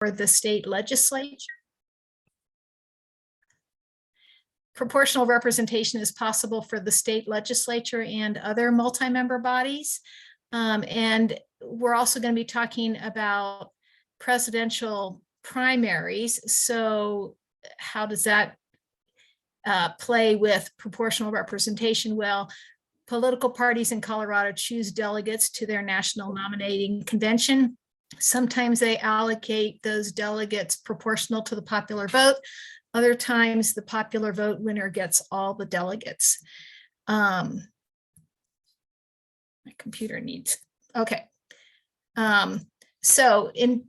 the state legislature. Proportional representation is possible for the state legislature and other multi-member bodies. And we're also going to be talking about presidential primaries. So how does that play with proportional representation? Well, political parties in Colorado choose delegates to their national nominating convention. Sometimes they allocate those delegates proportional to the popular vote. Other times the popular vote winner gets all the delegates. My computer needs, okay. So in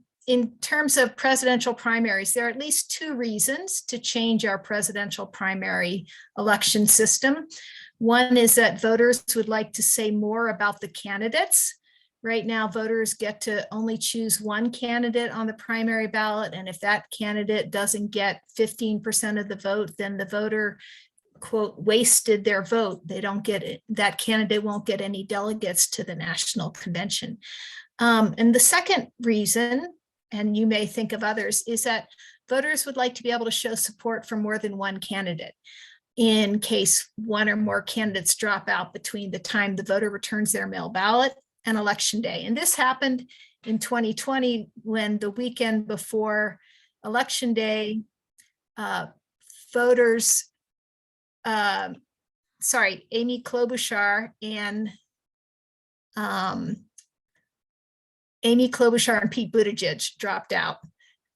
terms of presidential primaries, there are at least two reasons to change our presidential primary election system. One is that voters would like to say more about the candidates. Right now, voters get to only choose one candidate on the primary ballot. And if that candidate doesn't get 15% of the vote, then the voter, quote, wasted their vote. They don't get it. That candidate won't get any delegates to the national convention. And the second reason, and you may think of others, is that voters would like to be able to show support for more than one candidate in case one or more candidates drop out between the time the voter returns their mail ballot and election day. And this happened in 2020 when the weekend before election day, Amy Klobuchar and Pete Buttigieg dropped out.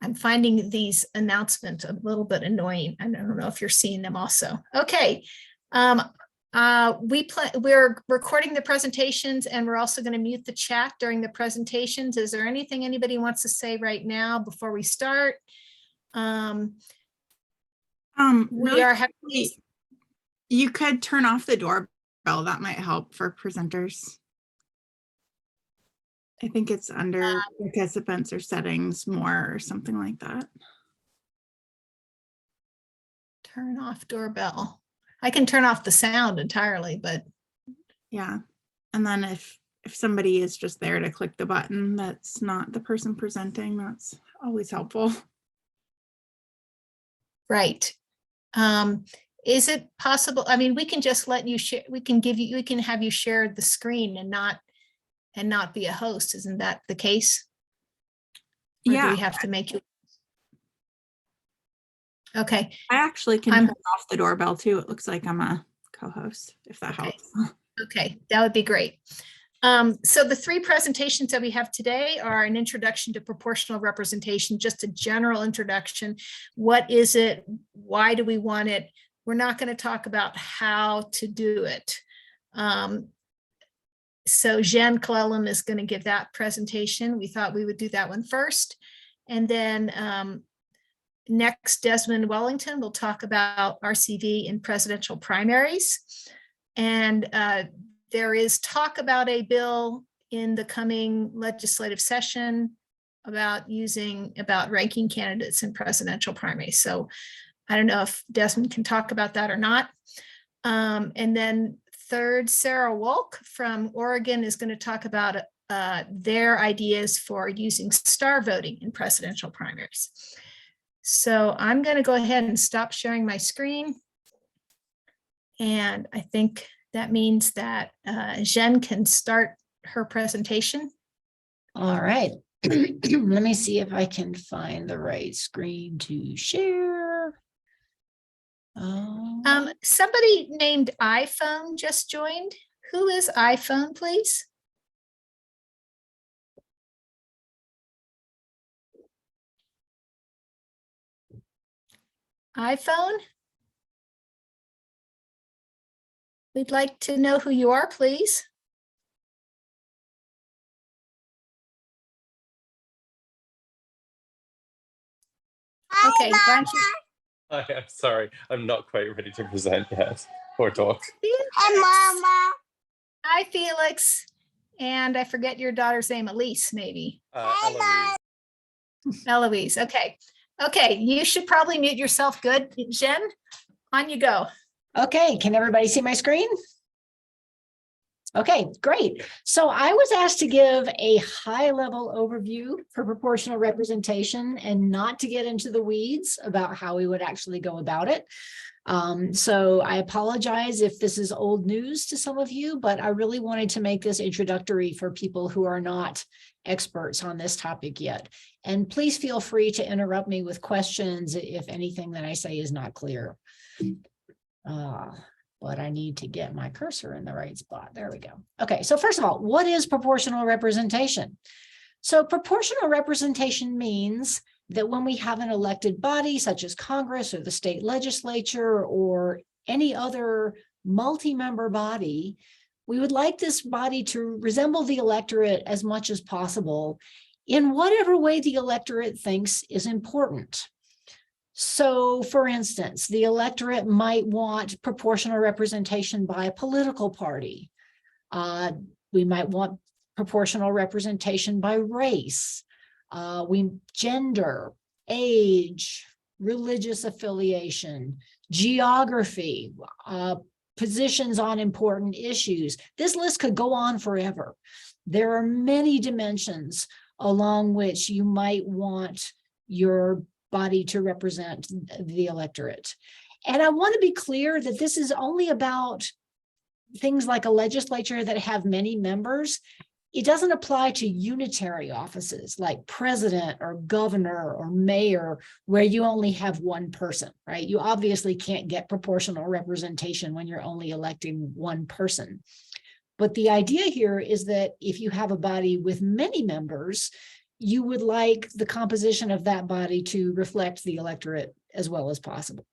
I'm finding these announcements a little bit annoying. I don't know if you're seeing them also. Okay. We're recording the presentations, and we're also going to mute the chat during the presentations. Is there anything anybody wants to say right now before we start? You could turn off the doorbell. That might help for presenters. I think it's under participants or settings more or something like that. Turn off doorbell. I can turn off the sound entirely, but. Yeah. And then if somebody is just there to click the button, that's not the person presenting, that's always helpful. Right. Is it possible? I mean, we can just let you share, we can have you share the screen and not be a host. Isn't that the case? Or yeah. Do we have to make you? Okay. I actually can turn off the doorbell too. It looks like I'm a co-host, if that helps. Okay, that would be great. So the three presentations that we have today are an introduction to proportional representation, just a general introduction. What is it? Why do we want it? We're not going to talk about how to do it. So Jen Clellum is going to give that presentation. We thought we would do that one first. And then next, Desmond Wellington will talk about RCV in presidential primaries. And there is talk about a bill in the coming legislative session about ranking candidates in presidential primaries. So I don't know if Desmond can talk about that or not. And then third, Sarah Wolk from Oregon is going to talk about their ideas for using star voting in presidential primaries. So I'm going to go ahead and stop sharing my screen. And I think that means that Jen can start her presentation. All right. Let me see if I can find the right screen to share. Somebody named iPhone just joined. Who is iPhone, please? iPhone? We'd like to know who you are, please. Okay, why don't you? I'm sorry, I'm not quite ready to present yet or talk. Hi, Mama. Hi, Felix. And I forget your daughter's name, Elise, maybe. Eloise. Eloise, okay. Okay, you should probably mute yourself. Good. Jen, on you go. Okay, can everybody see my screen? Okay, great. So I was asked to give a high-level overview for proportional representation and not to get into the weeds about how we would actually go about it. So I apologize if this is old news to some of you, but I really wanted to make this introductory for people who are not experts on this topic yet. And please feel free to interrupt me with questions if anything that I say is not clear. But I need to get my cursor in the right spot. There we go. Okay, so first of all, what is proportional representation? So proportional representation means that when we have an elected body, such as Congress or the state legislature or any other multi-member body, we would like this body to resemble the electorate as much as possible in whatever way the electorate thinks is important. So, for instance, the electorate might want proportional representation by a political party. We might want proportional representation by race, gender, age, religious affiliation, geography, positions on important issues. This list could go on forever. There are many dimensions along which you might want your body to represent the electorate. And I want to be clear that this is only about things like a legislature that have many members. It doesn't apply to unitary offices like president or governor or mayor, where you only have one person, right? You obviously can't get proportional representation when you're only electing one person. But the idea here is that if you have a body with many members, you would like the composition of that body to reflect the electorate as well as possible.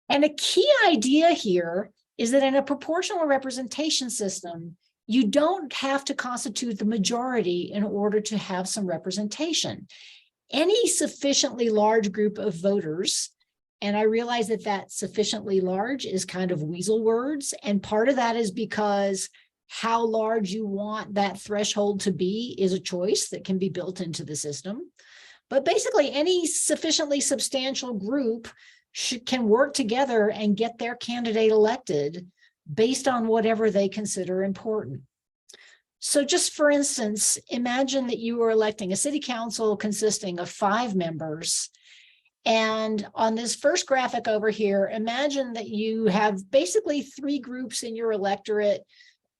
And a key idea here is that in a proportional representation system, you don't have to constitute the majority in order to have some representation. Any sufficiently large group of voters, and I realize that that sufficiently large is kind of weasel words, and part of that is because how large you want that threshold to be is a choice that can be built into the system. But basically, any sufficiently substantial group can work together and get their candidate elected based on whatever they consider important. So just for instance, imagine that you are electing a city council consisting of 5 members. And on this first graphic over here, imagine that you have basically 3 groups in your electorate.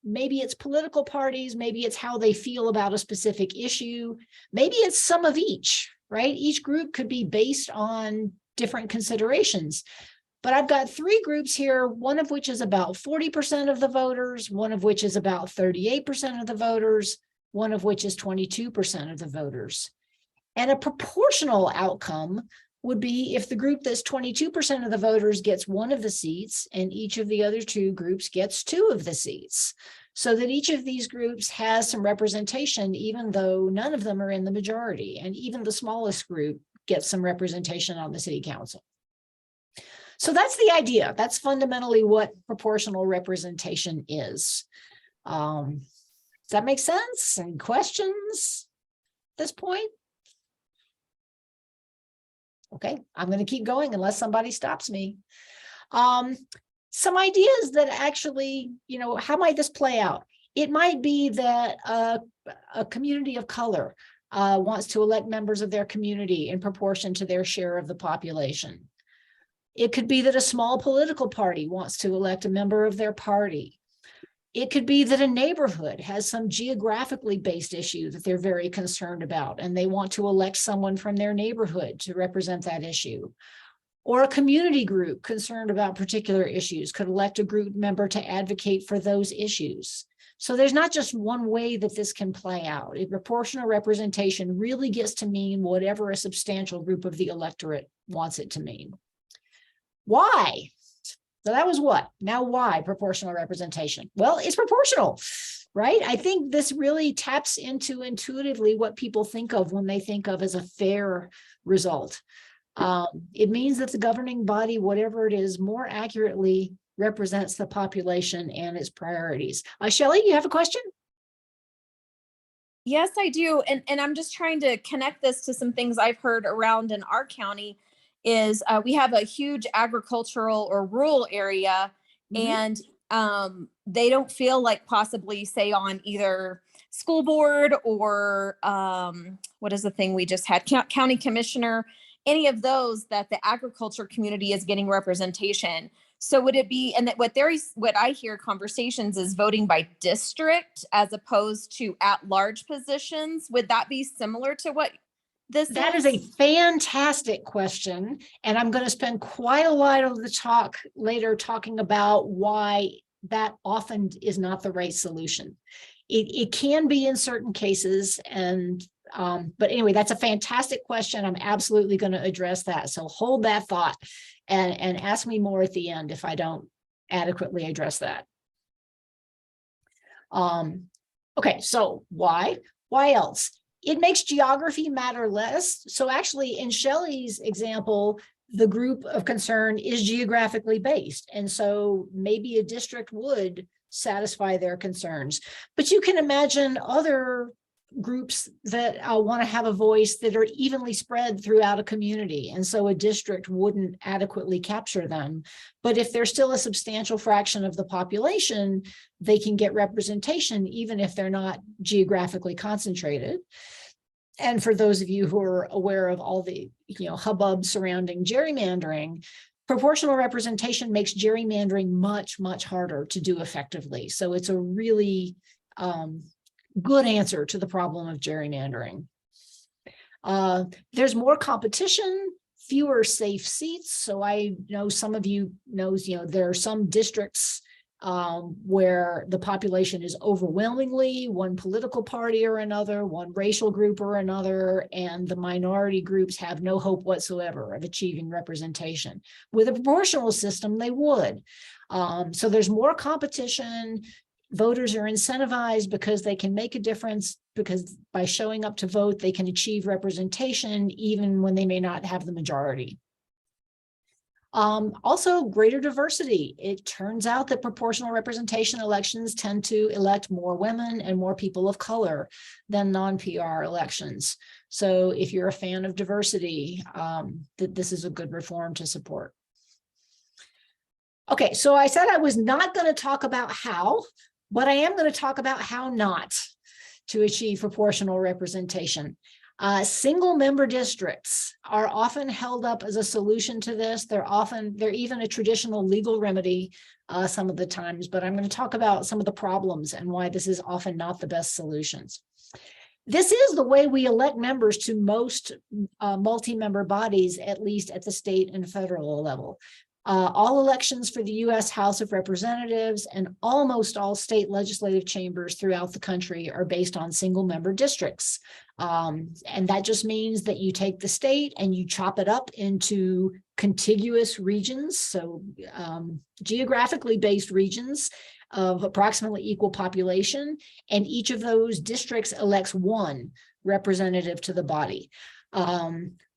Maybe it's political parties, maybe it's how they feel about a specific issue, maybe it's some of each, right? Each group could be based on different considerations. But I've got 3 groups here, one of which is about 40% of the voters, one of which is about 38% of the voters, one of which is 22% of the voters. And a proportional outcome would be if the group that's 22% of the voters gets 1 of the seats and each of the other 2 groups gets 2 of the seats, so that each of these groups has some representation, even though none of them are in the majority, and even the smallest group gets some representation on the city council. So that's the idea. That's fundamentally what proportional representation is. Does that make sense? Any questions at this point? Okay, I'm going to keep going unless somebody stops me. Some ideas that actually, how might this play out? It might be that a community of color wants to elect members of their community in proportion to their share of the population. It could be that a small political party wants to elect a member of their party. It could be that a neighborhood has some geographically based issue that they're very concerned about, and they want to elect someone from their neighborhood to represent that issue. Or a community group concerned about particular issues could elect a group member to advocate for those issues. So there's not just one way that this can play out. A proportional representation really gets to mean whatever a substantial group of the electorate wants it to mean. Why? So that was what? Now why proportional representation? Well, it's proportional, right? I think this really taps into intuitively what people think of when they think of as a fair result. It means that the governing body, whatever it is, more accurately represents the population and its priorities. Shelley, you have a question? Yes, I do. And I'm just trying to connect this to some things I've heard around in our county is we have a huge agricultural or rural area. Mhm. And they don't feel like possibly, say, on either school board or what is the thing we just had, county commissioner, any of those, that the agriculture community is getting representation. So would it be, and that what I hear conversations is voting by district as opposed to at-large positions. Would that be similar to what this That is a fantastic question. And I'm going to spend quite a lot of the talk later talking about why that often is not the right solution. It can be in certain cases. And but anyway, that's a fantastic question. I'm absolutely going to address that. So hold that thought and ask me more at the end if I don't adequately address that. Okay, so why else? It makes geography matter less. So actually, in Shelley's example, the group of concern is geographically based. And so maybe a district would satisfy their concerns. But you can imagine other groups that want to have a voice that are evenly spread throughout a community. And so a district wouldn't adequately capture them. But if they're still a substantial fraction of the population, they can get representation, even if they're not geographically concentrated. And for those of you who are aware of all the hubbub surrounding gerrymandering, proportional representation makes gerrymandering much, much harder to do effectively. So it's a really good answer to the problem of gerrymandering. There's more competition, fewer safe seats. So I know some of you knows, there are some districts where the population is overwhelmingly one political party or another, one racial group or another, and the minority groups have no hope whatsoever of achieving representation. With a proportional system, they would. So there's more competition. Voters are incentivized because they can make a difference, because by showing up to vote, they can achieve representation even when they may not have the majority. Also, greater diversity. It turns out that proportional representation elections tend to elect more women and more people of color than non-PR elections. So if you're a fan of diversity, this is a good reform to support. Okay, so I said I was not going to talk about how, but I am going to talk about how not to achieve proportional representation. Single member districts are often held up as a solution to this. They're even a traditional legal remedy some of the times, but I'm going to talk about some of the problems and why this is often not the best solutions. This is the way we elect members to most multi-member bodies, at least at the state and federal level. All elections for the U.S. House of Representatives and almost all state legislative chambers throughout the country are based on single-member districts. And that just means that you take the state and you chop it up into contiguous regions, so geographically based regions of approximately equal population, and each of those districts elects one representative to the body.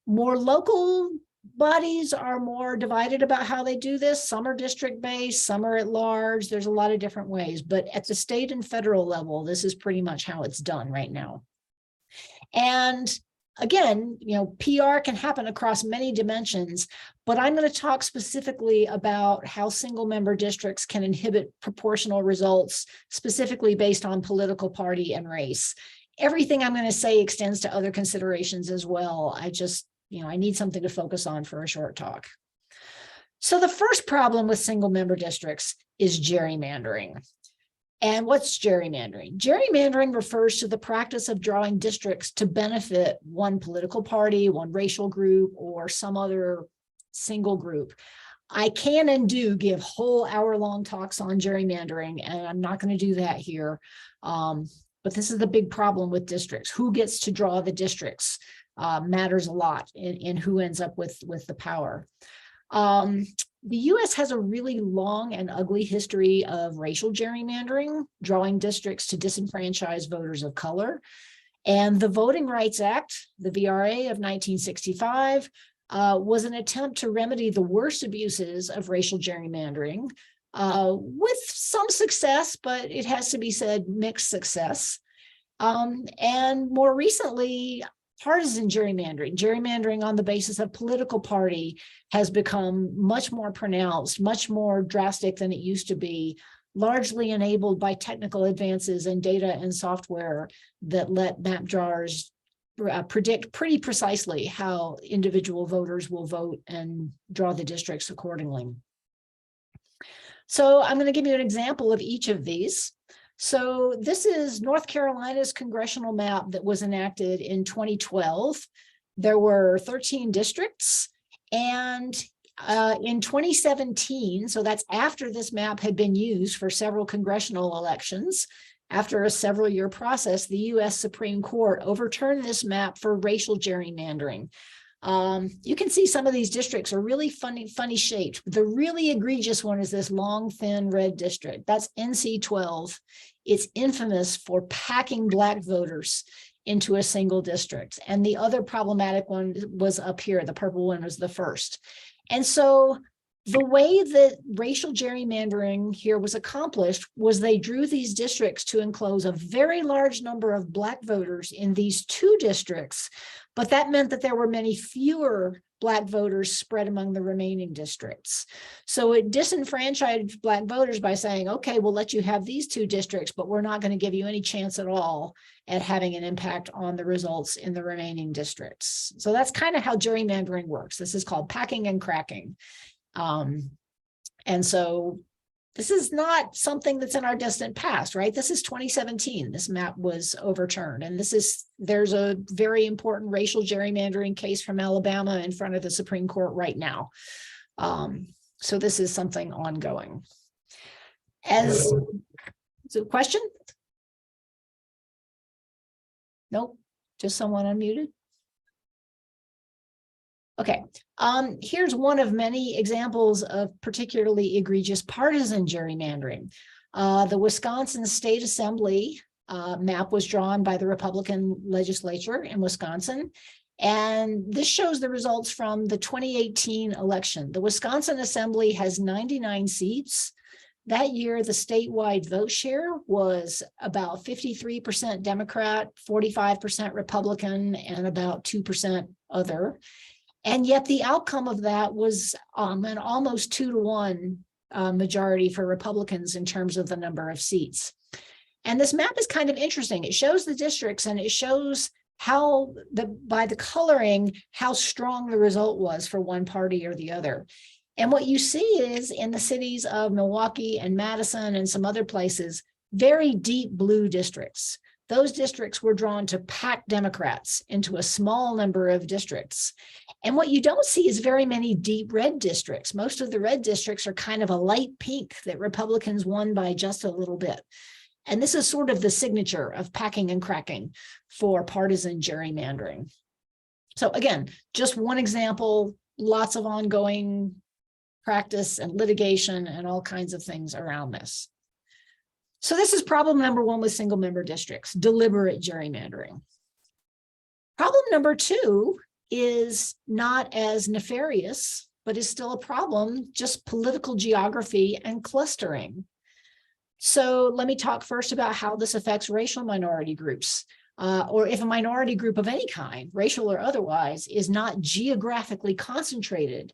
More local bodies are more divided about how they do this. Some are district-based, some are at large. There's a lot of different ways, but at the state and federal level, this is pretty much how it's done right now. And again, PR can happen across many dimensions, but I'm going to talk specifically about how single-member districts can inhibit proportional results, specifically based on political party and race. Everything I'm going to say extends to other considerations as well. I need something to focus on for a short talk. So the first problem with single member districts is gerrymandering. And what's gerrymandering? Gerrymandering refers to the practice of drawing districts to benefit one political party, one racial group, or some other single group. I can and do give whole hour-long talks on gerrymandering, and I'm not going to do that here. But this is the big problem with districts. Who gets to draw the districts? Matters a lot in who ends up with the power. The U.S. has a really long and ugly history of racial gerrymandering, drawing districts to disenfranchise voters of color. And the Voting Rights Act, the VRA of 1965, was an attempt to remedy the worst abuses of racial gerrymandering with some success, but it has to be said, mixed success. And more recently, partisan gerrymandering on the basis of political party has become much more pronounced, much more drastic than it used to be. largely enabled by technical advances in data and software that let map drawers predict pretty precisely how individual voters will vote and draw the districts accordingly. So I'm going to give you an example of each of these. So this is North Carolina's congressional map that was enacted in 2012. There were 13 districts, and in 2017, so that's after this map had been used for several congressional elections, after a several-year process, the U.S. Supreme Court overturned this map for racial gerrymandering. You can see some of these districts are really funny shaped. The really egregious one is this long, thin red district. That's NC-12. It's infamous for packing Black voters into a single district. And the other problematic one was up here. The purple one was the first. And so the way that racial gerrymandering here was accomplished was they drew these districts to enclose a very large number of Black voters in these two districts, but that meant that there were many fewer Black voters spread among the remaining districts. So it disenfranchised Black voters by saying, okay, we'll let you have these two districts, but we're not going to give you any chance at all at having an impact on the results in the remaining districts. So that's kind of how gerrymandering works. This is called packing and cracking. And so this is not something that's in our distant past, right? This is 2017. This map was overturned. And there's a very important racial gerrymandering case from Alabama in front of the Supreme Court right now. So this is something ongoing. So question? Nope, just someone unmuted. Okay, here's one of many examples of particularly egregious partisan gerrymandering. The Wisconsin State Assembly map was drawn by the Republican legislature in Wisconsin, and this shows the results from the 2018 election. The Wisconsin Assembly has 99 seats. That year, the statewide vote share was about 53% Democrat, 45% Republican, and about 2% other. And yet the outcome of that was an almost 2-to-1 majority for Republicans in terms of the number of seats. And this map is kind of interesting. It shows the districts and it shows how, by the coloring, how strong the result was for one party or the other. And what you see is in the cities of Milwaukee and Madison and some other places, very deep blue districts. Those districts were drawn to pack Democrats into a small number of districts. And what you don't see is very many deep red districts. Most of the red districts are kind of a light pink that Republicans won by just a little bit. And this is sort of the signature of packing and cracking for partisan gerrymandering. So again, just one example, lots of ongoing practice and litigation and all kinds of things around this. So this is problem number one with single member districts, deliberate gerrymandering. Problem number two is not as nefarious, but is still a problem, just political geography and clustering. So let me talk first about how this affects racial minority groups, or if a minority group of any kind, racial or otherwise, is not geographically concentrated,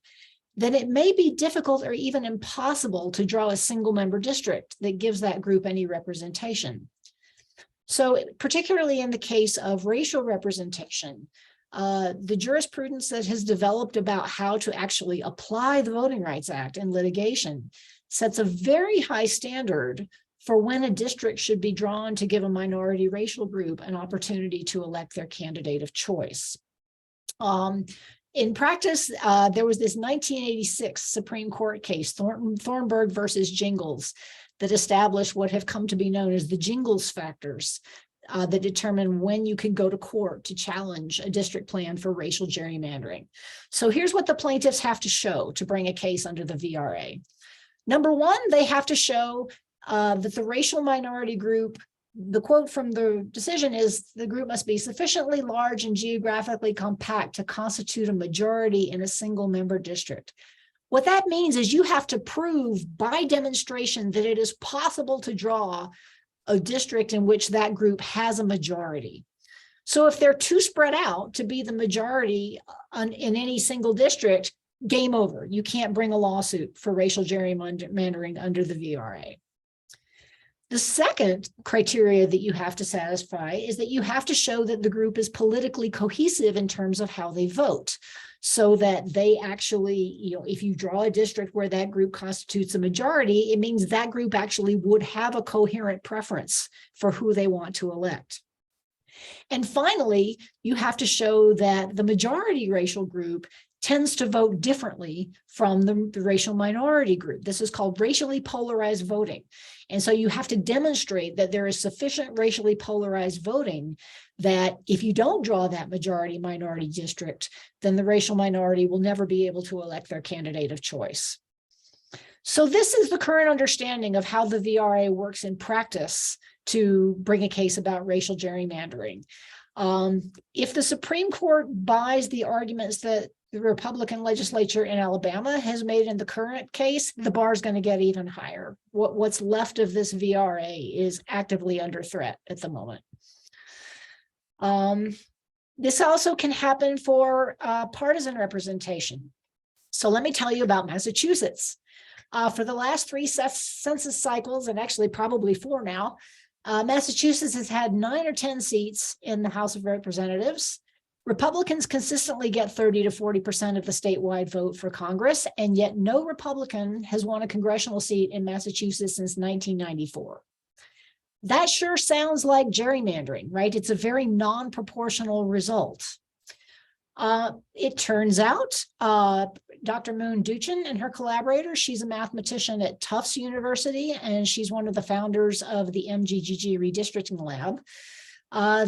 then it may be difficult or even impossible to draw a single member district that gives that group any representation. So particularly in the case of racial representation, the jurisprudence that has developed about how to actually apply the Voting Rights Act in litigation sets a very high standard for when a district should be drawn to give a minority racial group an opportunity to elect their candidate of choice. In practice, there was this 1986 Supreme Court case, Thornburg versus Jingles, that established what have come to be known as the Jingles factors that determine when you can go to court to challenge a district plan for racial gerrymandering. So here's what the plaintiffs have to show to bring a case under the VRA. Number one, they have to show that the racial minority group, the quote from the decision is, the group must be sufficiently large and geographically compact to constitute a majority in a single member district. What that means is you have to prove by demonstration that it is possible to draw a district in which that group has a majority. So if they're too spread out to be the majority in any single district, game over. You can't bring a lawsuit for racial gerrymandering under the VRA. The second criteria that you have to satisfy is that you have to show that the group is politically cohesive in terms of how they vote, so that they actually, if you draw a district where that group constitutes a majority, it means that group actually would have a coherent preference for who they want to elect. And finally, you have to show that the majority racial group tends to vote differently from the racial minority group. This is called racially polarized voting. And so you have to demonstrate that there is sufficient racially polarized voting that if you don't draw that majority minority district, then the racial minority will never be able to elect their candidate of choice. So this is the current understanding of how the VRA works in practice to bring a case about racial gerrymandering. If the Supreme Court buys the arguments that the Republican legislature in Alabama has made in the current case, the bar is going to get even higher. What's left of this VRA is actively under threat at the moment. This also can happen for partisan representation. So let me tell you about Massachusetts. For the last 3 census cycles, and actually probably 4 now, Massachusetts has had 9 or 10 seats in the House of Representatives. Republicans consistently get 30 to 40% of the statewide vote for Congress, and yet no Republican has won a congressional seat in Massachusetts since 1994. That sure sounds like gerrymandering, right? It's a very non-proportional result. It turns out Dr. Moon Duchin and her collaborator, she's a mathematician at Tufts University, and she's one of the founders of the MGGG Redistricting Lab.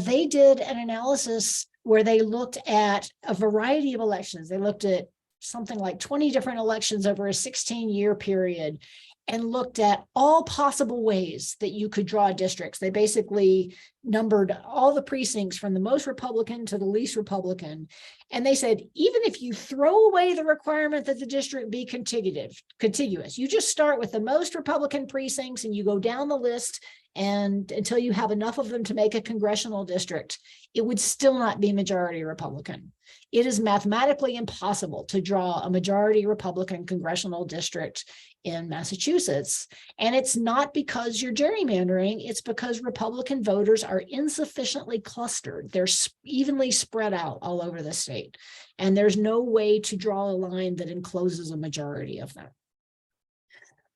They did an analysis where they looked at a variety of elections. They looked at something like 20 different elections over a 16-year period and looked at all possible ways that you could draw districts. They basically numbered all the precincts from the most Republican to the least Republican. And they said, even if you throw away the requirement that the district be contiguous, you just start with the most Republican precincts and you go down the list and until you have enough of them to make a congressional district, it would still not be majority Republican. It is mathematically impossible to draw a majority Republican congressional district in Massachusetts. And it's not because you're gerrymandering, it's because Republican voters are insufficiently clustered. They're evenly spread out all over the state. And there's no way to draw a line that encloses a majority of them.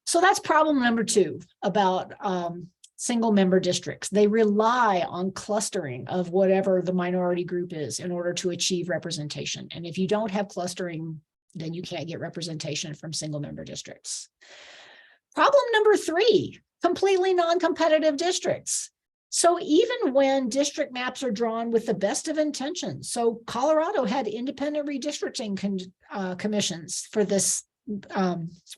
So that's problem number 2 about single member districts. They rely on clustering of whatever the minority group is in order to achieve representation. And if you don't have clustering, then you can't get representation from single member districts. Problem number 3, completely non-competitive districts. So even when district maps are drawn with the best of intentions, so Colorado had independent redistricting commissions for this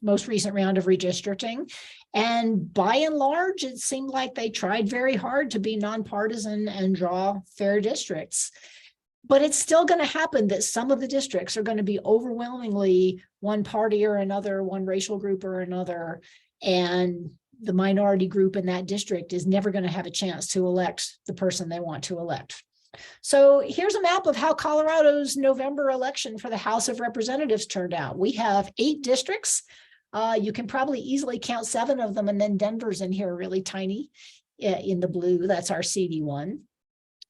most recent round of redistricting. And by and large, it seemed like they tried very hard to be nonpartisan and draw fair districts. But it's still going to happen that some of the districts are going to be overwhelmingly one party or another, one racial group or another. And the minority group in that district is never going to have a chance to elect the person they want to elect. So here's a map of how Colorado's November election for the House of Representatives turned out. We have 8 districts. You can probably easily count 7 of them, and then Denver's in here really tiny in the blue. That's our CD1.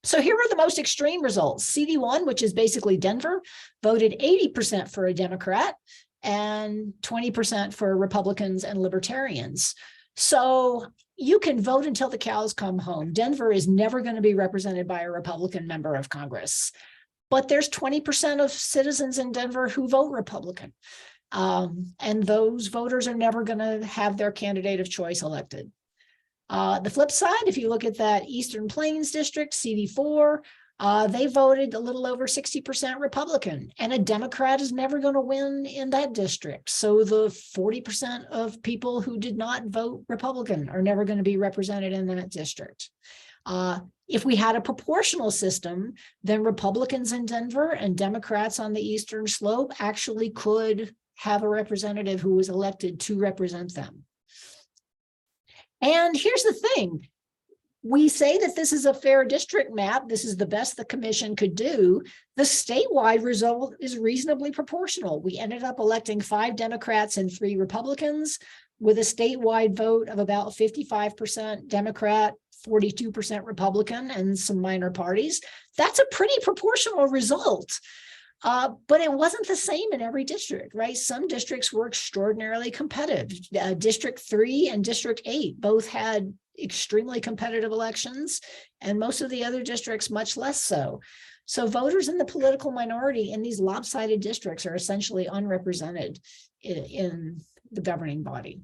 So here are the most extreme results. CD1, which is basically Denver, voted 80% for a Democrat and 20% for Republicans and Libertarians. So you can vote until the cows come home. Denver is never going to be represented by a Republican member of Congress, but there's 20% of citizens in Denver who vote Republican. And those voters are never going to have their candidate of choice elected. The flip side, if you look at that Eastern Plains district, CD4, they voted a little over 60% Republican, and a Democrat is never going to win in that district. So the 40% of people who did not vote Republican are never going to be represented in that district. If we had a proportional system, then Republicans in Denver and Democrats on the Eastern Slope actually could have a representative who was elected to represent them. And here's the thing. we say that this is a fair district map. This is the best the commission could do. The statewide result is reasonably proportional. We ended up electing 5 Democrats and 3 Republicans with a statewide vote of about 55% Democrat, 42% Republican, and some minor parties. That's a pretty proportional result. But it wasn't the same in every district, right? Some districts were extraordinarily competitive. District 3 and District 8 both had extremely competitive elections, and most of the other districts much less so. So voters in the political minority in these lopsided districts are essentially unrepresented in the governing body.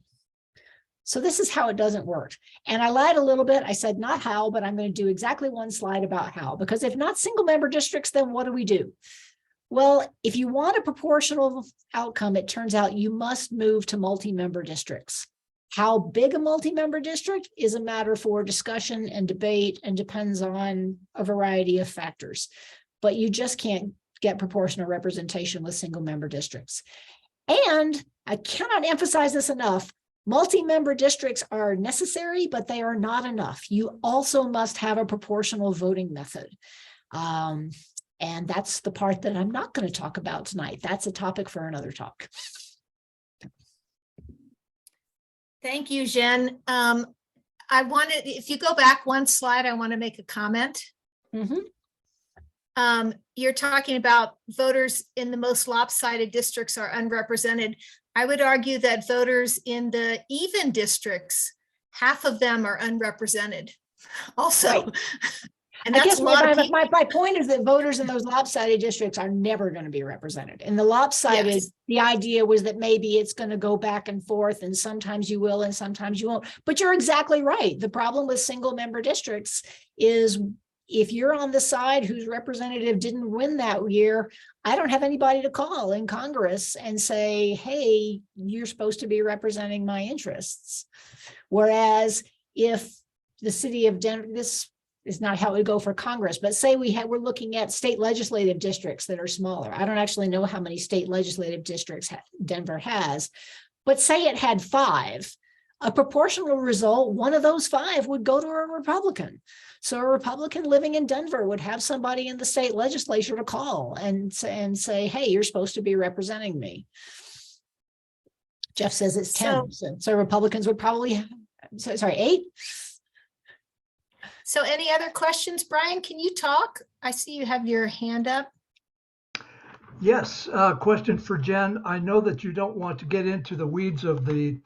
So this is how it doesn't work. And I lied a little bit. I said not how, but I'm going to do exactly one slide about how, because if not single member districts, then what do? Well, if you want a proportional outcome, it turns out you must move to multi-member districts. How big a multi-member district is a matter for discussion and debate and depends on a variety of factors. But you just can't get proportional representation with single member districts. And I cannot emphasize this enough. Multi-member districts are necessary, but they are not enough. You also must have a proportional voting method. And that's the part that I'm not going to talk about tonight. That's a topic for another talk. Thank you, Jen. I wanted, if you go back one slide, I want to make a comment. You're talking about voters in the most lopsided districts are unrepresented. I would argue that voters in the even districts, half of them are unrepresented also. Right. And I that's guess a lot of people. my point is that voters in those lopsided districts are never going to be represented. In the lopsided, Yes. the idea was that maybe it's going to go back and forth, and sometimes you will and sometimes you won't. But you're exactly right. The problem with single member districts is if you're on the side whose representative didn't win that year, I don't have anybody to call in Congress and say, hey, you're supposed to be representing my interests. Whereas if the city of Denver, this is not how it would go for Congress, but say we're looking at state legislative districts that are smaller. I don't actually know how many state legislative districts Denver has, but say it had 5. A proportional result, one of those 5 would go to a Republican. So a Republican living in Denver would have somebody in the state legislature to call and say, hey, you're supposed to be representing me. Jeff says it's 10. So Republicans would probably, sorry, 8. So any other questions? Brian, can you talk? I see you have your hand up. Yes, question for Jen. I know that you don't want to get into the weeds of the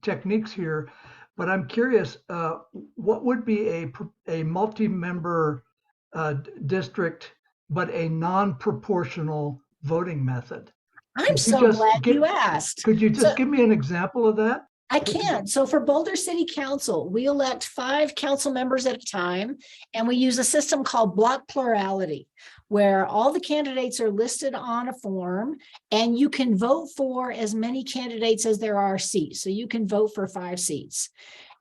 techniques here, but I'm curious, what would be a multi-member district, but a non-proportional voting method? I'm so glad you asked. Could you just give me an example of that? I can. So for Boulder City Council, we elect 5 council members at a time, and we use a system called block plurality, where all the candidates are listed on a form, and you can vote for as many candidates as there are seats. So you can vote for 5 seats.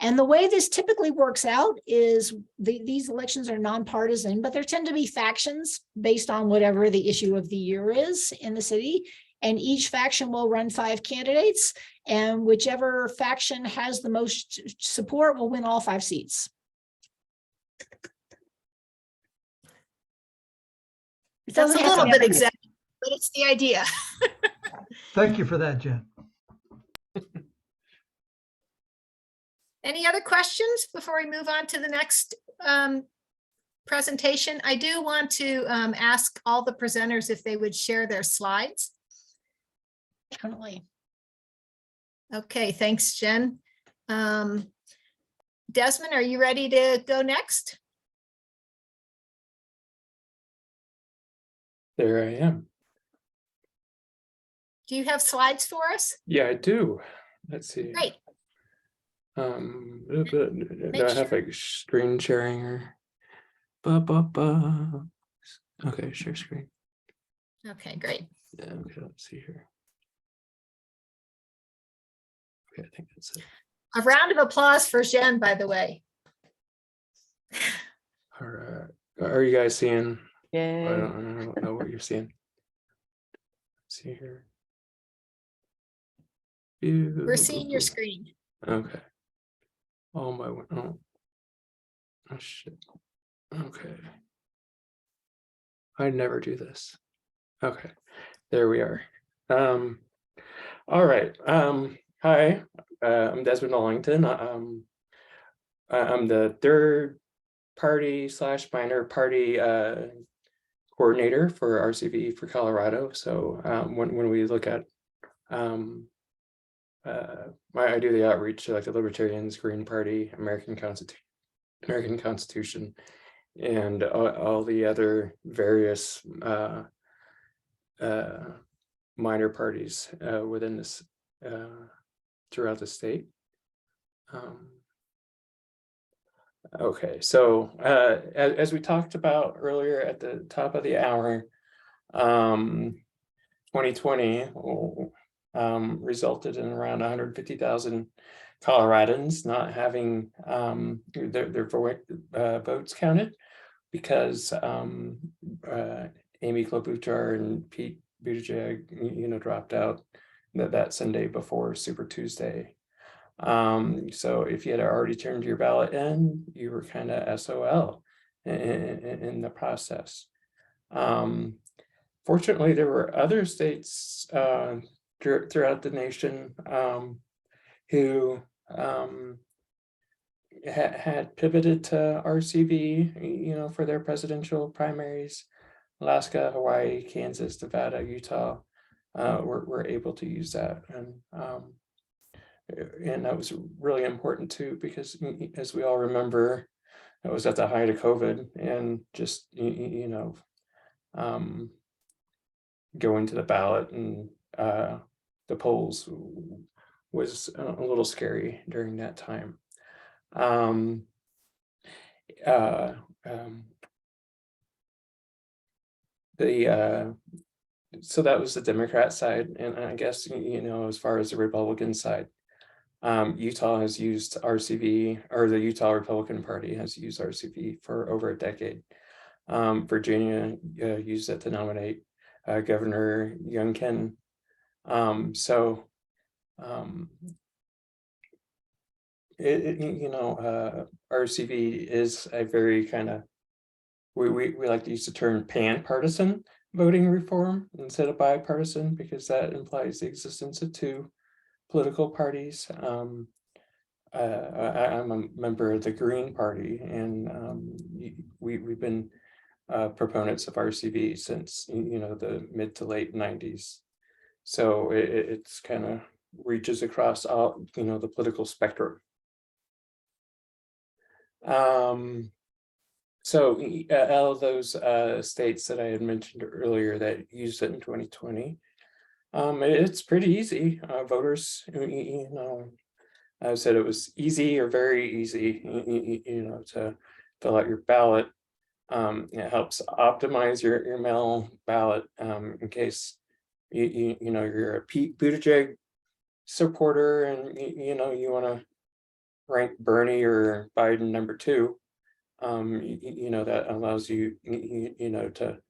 And the way this typically works out is these elections are nonpartisan, but there tend to be factions based on whatever the issue of the year is in the city. And each faction will run 5 candidates, and whichever faction has the most support will win all 5 seats. That's a little bit exact, but it's the idea. Thank you for that, Jen. Any other questions before we move on to the next presentation? I do want to ask all the presenters if they would share their slides. Definitely. Okay, thanks, Jen. Desmond, are you ready to go next? There I am. Do you have slides for us? Yeah, I do. Let's see. Great. Do I have like screen sharing or? Okay, share screen. Okay, great. Yeah, okay, let's see here. Okay, I think that's it. A round of applause for Jen, by the way. All right. Are you guys seeing? Yay. I don't know what you're seeing. Let's see here. We're seeing your screen. Okay. Oh my. Oh. Oh shit. Okay. I never do this. Okay, there we are. All right. Hi, I'm Desmond Allington. I'm the third party / minor party coordinator for RCV for Colorado. So when we look at I do the outreach to like the Libertarians, Green Party, American Constitution, and all the other various minor parties within this throughout the state. Okay, so as we talked about earlier at the top of the hour, 2020 resulted in around 150,000 Coloradans not having their votes counted because Amy Klobuchar and Pete Buttigieg, dropped out that Sunday before Super Tuesday. So if you had already turned your ballot in, you were kind of SOL in the process. Fortunately, there were other states throughout the nation who had pivoted to RCV, for their presidential primaries. Alaska, Hawaii, Kansas, Nevada, Utah were able to use that, and that was really important too, because as we all remember, it was at the height of COVID, and just going to the ballot and the polls was a little scary during that time. So that was the Democrat side, and I guess as far as the Republican side, Utah has used RCV, or the Utah Republican Party has used RCV for over a decade. Virginia used it to nominate Governor Youngkin. RCV is a very kind of, we like to use the term pan-partisan voting reform instead of bipartisan, because that implies the existence of two political parties. I'm a member of the Green Party, and we've been proponents of RCV since the mid to late 90s. So it's kind of reaches across all the political spectrum. So all of those states that I had mentioned earlier that used it in 2020, it's pretty easy. Voters, I said it was easy or very easy, to fill out your ballot. It helps optimize your mail ballot in case you're a Pete Buttigieg supporter and you want to rank Bernie or Biden number 2. That allows you to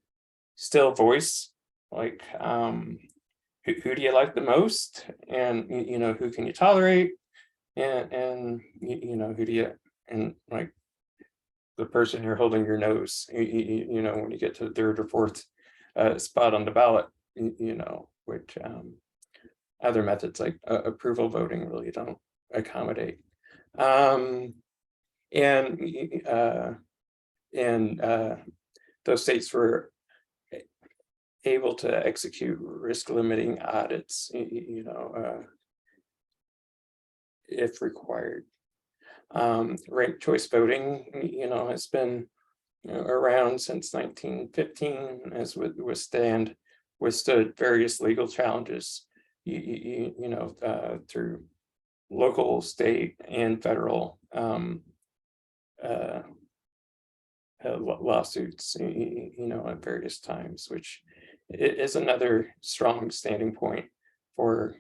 still voice like who do you like the most, and who can you tolerate, and who do you, and like the person you're holding your nose, when you get to the third or fourth spot on the ballot, which other methods like approval voting really don't accommodate. Those states were able to execute risk limiting audits, if required. Ranked choice voting, has been around since 1915, has withstood various legal challenges, through local, state, and federal lawsuits, at various times, which is another strong standing point for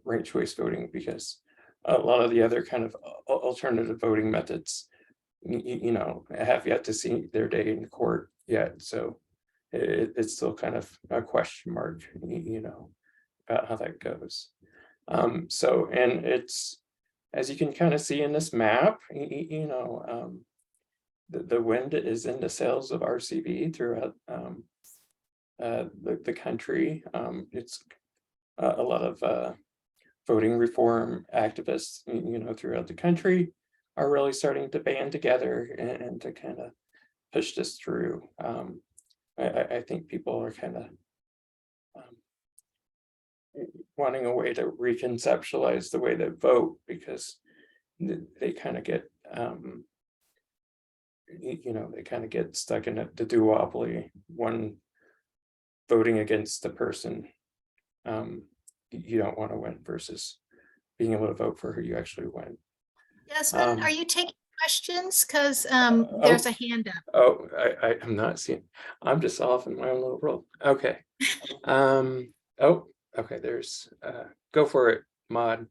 ranked choice voting, because a lot of the other kind of alternative voting methods, have yet to see their day in court yet. So it's still kind of a question mark, about how that goes. And it's as you can kind of see in this map, you know, the wind is in the sails of RCV throughout the country. It's a lot of voting reform activists, you know, throughout the country are really starting to band together and to kind of push this through. I think people are kind of wanting a way to reconceptualize the way they vote, because they kind of get, you know, they kind of get stuck in the duopoly, one voting against the person you don't want to win versus being able to vote for who you actually win. Desmond, are you taking questions? Because there's a hand up. Oh, I'm not seeing, I'm just off in my own little world. Okay. Oh, okay, there's, go for it, Maud.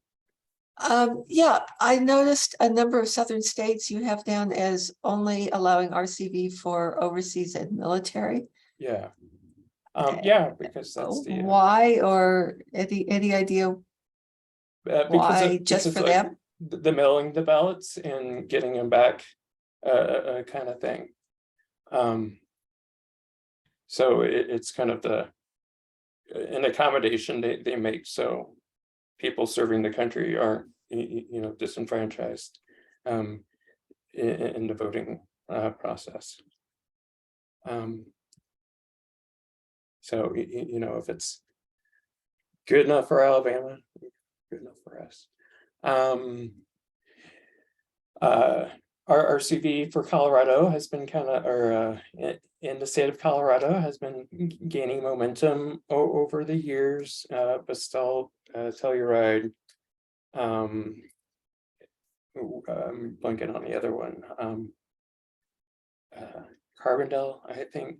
Yeah, I noticed a number of southern states you have down as only allowing RCV for overseas and military. Yeah. Okay. Yeah, because that's the Why, or any idea why just for like, them? the mailing the ballots and getting them back, kind of thing. So it's kind of an accommodation they make so people serving the country aren't, you know, disenfranchised in the voting process. So, you know, if it's good enough for Alabama, good enough for us. Our RCV for Colorado has been kind of, or in the state of Colorado has been gaining momentum over the years. Bestell, Telluride, I'm blanking on the other one. Carbondale, I think.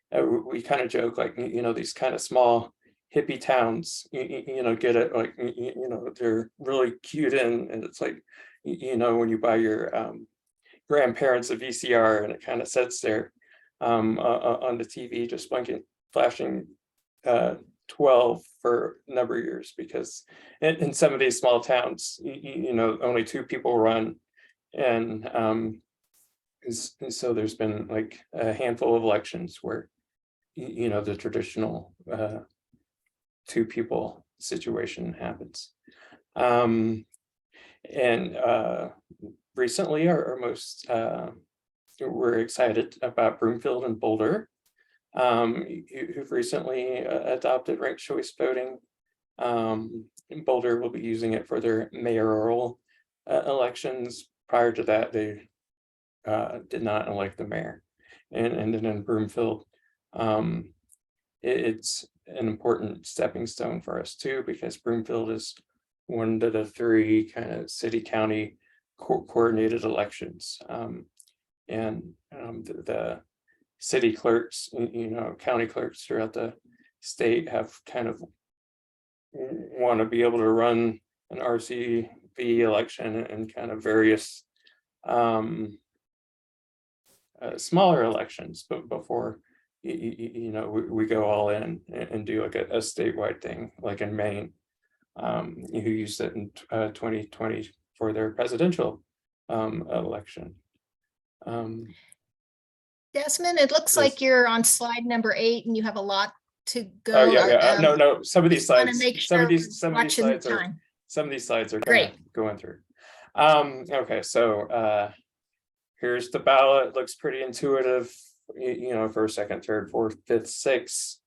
We kind of joke, like, you know, these kind of small hippie towns, you know, get it, like, you know, they're really cute and it's like, you know, when you buy your grandparents a VCR and it kind of sits there on the TV, just blinking, flashing 12 for a number of years, because in some of these small towns, you know, only 2 people run, and so there's been like a handful of elections where, you know, the traditional 2 people situation happens. And recently our most, we're excited about Broomfield and Boulder, who've recently adopted ranked choice voting. Boulder will be using it for their mayoral elections. Prior to that, they did not elect the mayor. And then in Broomfield, it's an important stepping stone for us too, because Broomfield is one of the 3 kind of city county coordinated elections. The city clerks, you know, county clerks throughout the state have kind of want to be able to run an RCV election and kind of various smaller elections, but before you know, we go all in and do like a statewide thing, like in Maine, who used it in 2020 for their presidential election. Desmond, it looks Yes. like you're on slide number 8 and you have a lot to go. Oh yeah. No. Some of these just wanna slides, make some sure of these we're watching the slides are time. kind Great. of going through. Okay, so here's the ballot. Looks pretty intuitive, you know, first, second, third, fourth, fifth, sixth.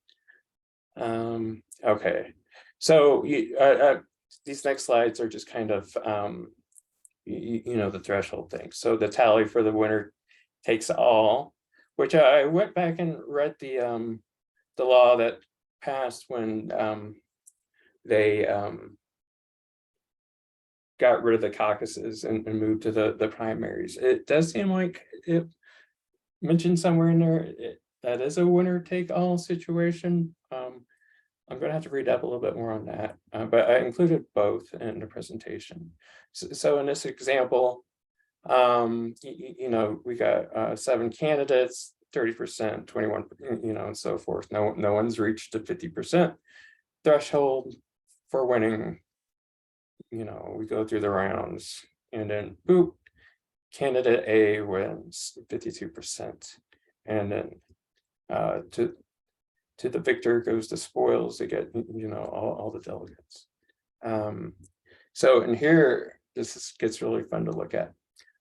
Okay, so these next slides are just kind of you know, the threshold thing. So the tally for the winner takes all, which I went back and read the law that passed when they got rid of the caucuses and moved to the primaries. It does seem like it mentioned somewhere in there that is a winner take all situation. I'm going to have to read up a little bit more on that, but I included both in the presentation. So in this example, you know, we got 7 candidates, 30%, 21, you know, and so forth. No one's reached the 50% threshold for winning you know, we go through the rounds and then boop, candidate A wins 52%. And then to the victor goes the spoils. They get, you know, all the delegates. So in here, gets really fun to look at.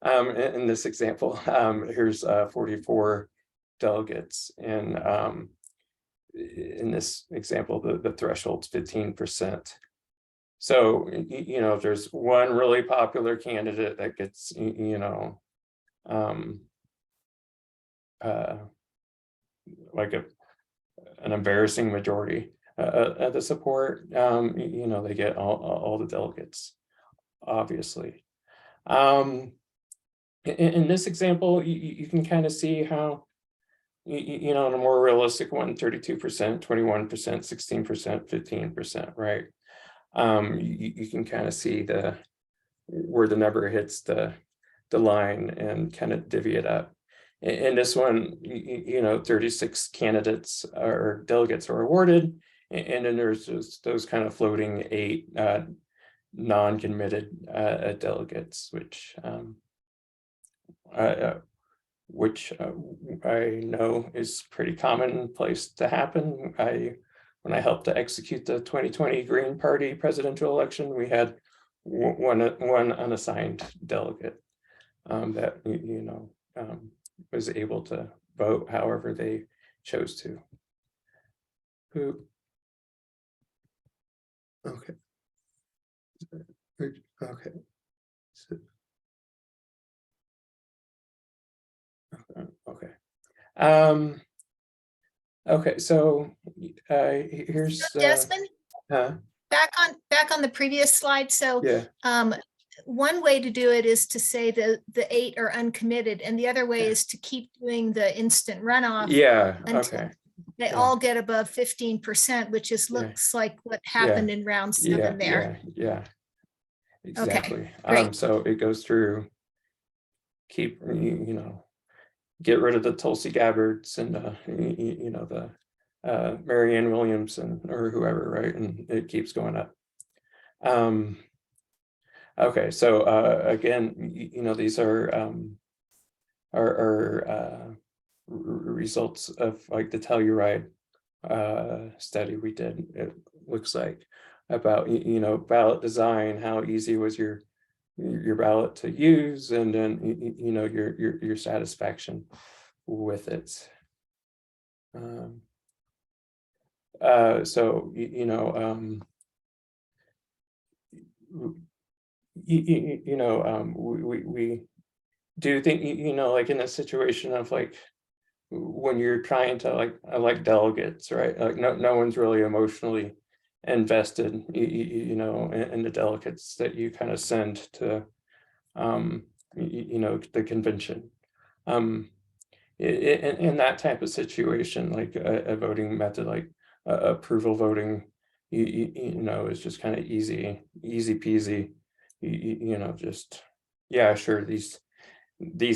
In this example, here's 44 delegates, and in this example, the threshold's 15%. So, you know, if there's one really popular candidate that gets, you know, like an embarrassing majority of the support, you know, they get all the delegates, obviously. In this example, you can kind of see how, you know, in a more realistic one, 32%, 21%, 16%, 15%, right? You can kind of see where the number hits the line and kind of divvy it up. In this one, you know, 36 candidates or delegates are awarded, and then there's just those kind of floating 8 non-committed delegates, which I know is pretty commonplace to happen. When I helped to execute the 2020 Green Party presidential election, we had one unassigned delegate that, you know, was able to vote however they chose to. Okay. Okay. Okay. Okay, so here's Desmond, huh? back on the previous slide. So Yeah. one way to do it is to say the 8 are uncommitted, and the other way is to keep doing the instant runoff. Yeah. Until Okay. they Yeah. all get above 15%, which is Yeah. looks like what happened in round 7 there. Yeah. Exactly. great. So it goes through, keep, you know, get rid of the Tulsi Gabbards and you know, the Marianne Williamson or whoever, right? And it keeps going up. Okay, so again, you know, these are results of like the Telluride study we did. It looks like about, you know, ballot design, how easy was your ballot to use, and then you know, your satisfaction with it. So you know, you know, we do think, you know, like in a situation of like when you're trying to like elect delegates, right? Like no one's really emotionally invested, you know, in the delegates that you kind of send to, you know, the convention. In that type of situation, like a voting method, like approval voting, you know, is just kind of easy peasy. You know, just, yeah, sure, these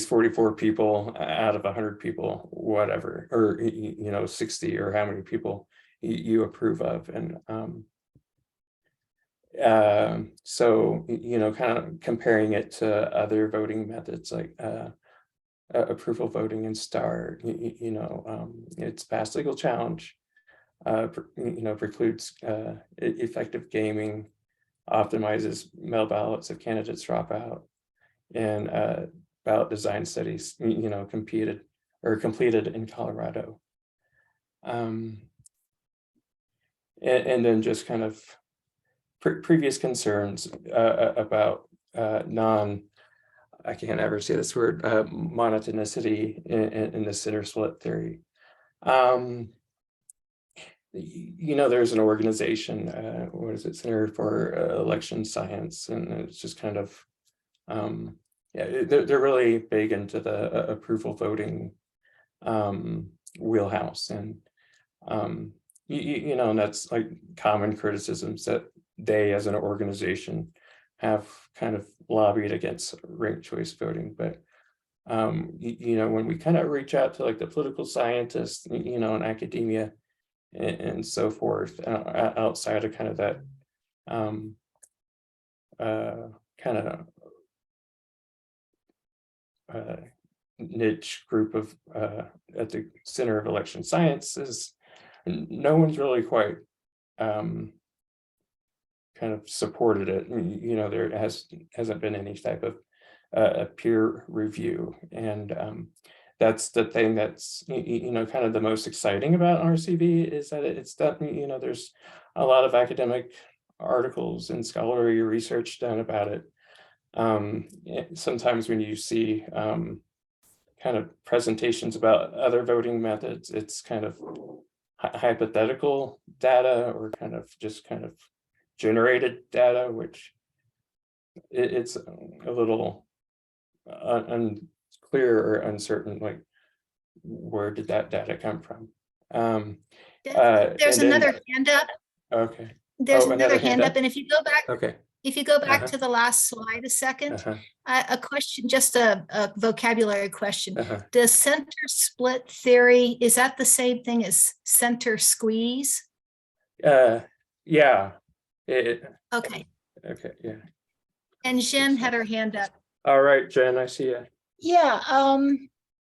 44 people out of 100 people, whatever, or you know, 60 or how many people you approve of. And so, you know, kind of comparing it to other voting methods like approval voting and STAR, you know, it's passed legal challenge, you know, precludes effective gaming, optimizes mail ballots if candidates drop out, and ballot design studies, you know, completed in Colorado. And then just kind of previous concerns about I can't ever say this word, monotonicity in the center split theory. You know, there's an organization, what is it, Center for Election Science, and it's just kind of, yeah, they're really big into the approval voting wheelhouse, and you know, and that's like common criticisms that they as an organization have kind of lobbied against ranked choice voting. But you know, when we kind of reach out to like the political scientists, you know, in academia and so forth, outside of kind of that kind of niche group of at the Center of Election Sciences, no one's really quite kind of supported it. You know, there hasn't been any type of a peer review, and that's the thing that's you know, kind of the most exciting about RCV, is that it's that, you know, there's a lot of academic articles and scholarly research done about it. Sometimes when you see kind of presentations about other voting methods, it's kind of hypothetical data, or kind of just kind of generated data, which it's a little unclear or uncertain, like, where did that data come from? There's and then- another hand up. Okay. There's Oh, another another hand hand up, and if you go back, Okay. to Uh-huh. the last slide a second, Uh-huh. a question, just a vocabulary question. Uh-huh. Does center split theory, is that the same thing as center squeeze? Yeah. Okay, Okay. Yeah. and Jen had her hand up. All right, Jen, I see you. Yeah,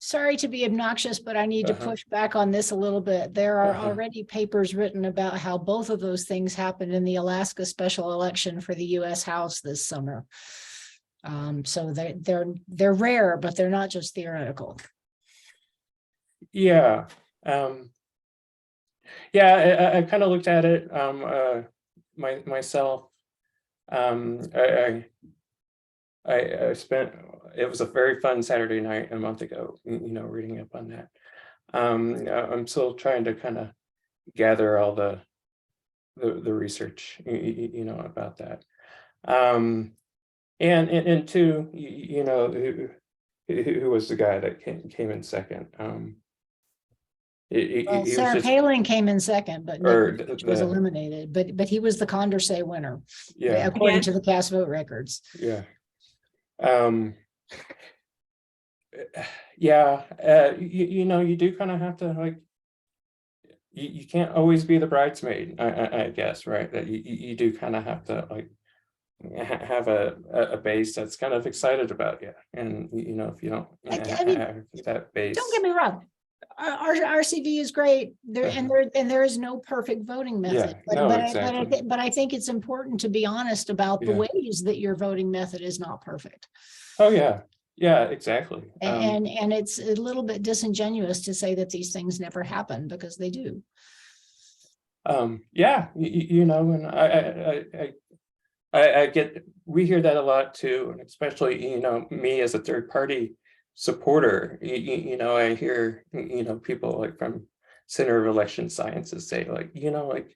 sorry to be obnoxious, but I need to Uh-huh. push back on this a little bit. There are Uh-huh. already papers written about how both of those things happened in the Alaska special election for the US House this summer. So they're rare, but they're not just theoretical. Yeah. Yeah, I kind of looked at it myself. I spent, it was a very fun Saturday night a month ago, you know, reading up on that. I'm still trying to kind of gather all the research, you know, about that. And two, you know, who was the guy that came in second? He Well, was Sarah just, Palin came in second, but or Nick Vujicic was eliminated, but he was the Condorcet winner, yeah, according to the cast vote records. yeah. Yeah, you know, you do kind of have to, like, you can't always be the bridesmaid, I guess, right? That you do kind of have to, like, have a base that's kind of excited about you, and you know, if you don't I mean, have that base, Don't get me wrong. Our RCV is great there, and there is no perfect voting method. Yeah, no, but exactly. but I think it's important to be honest about the Yeah. ways that your voting method is not perfect. Oh yeah, yeah, exactly. And it's a little bit disingenuous to say that these things never happen, because they do. Yeah, you know, and I get, we hear that a lot too, and especially, you know, me as a third party supporter, you know, I hear, you know, people like from Center of Election Sciences say, like, you know, like,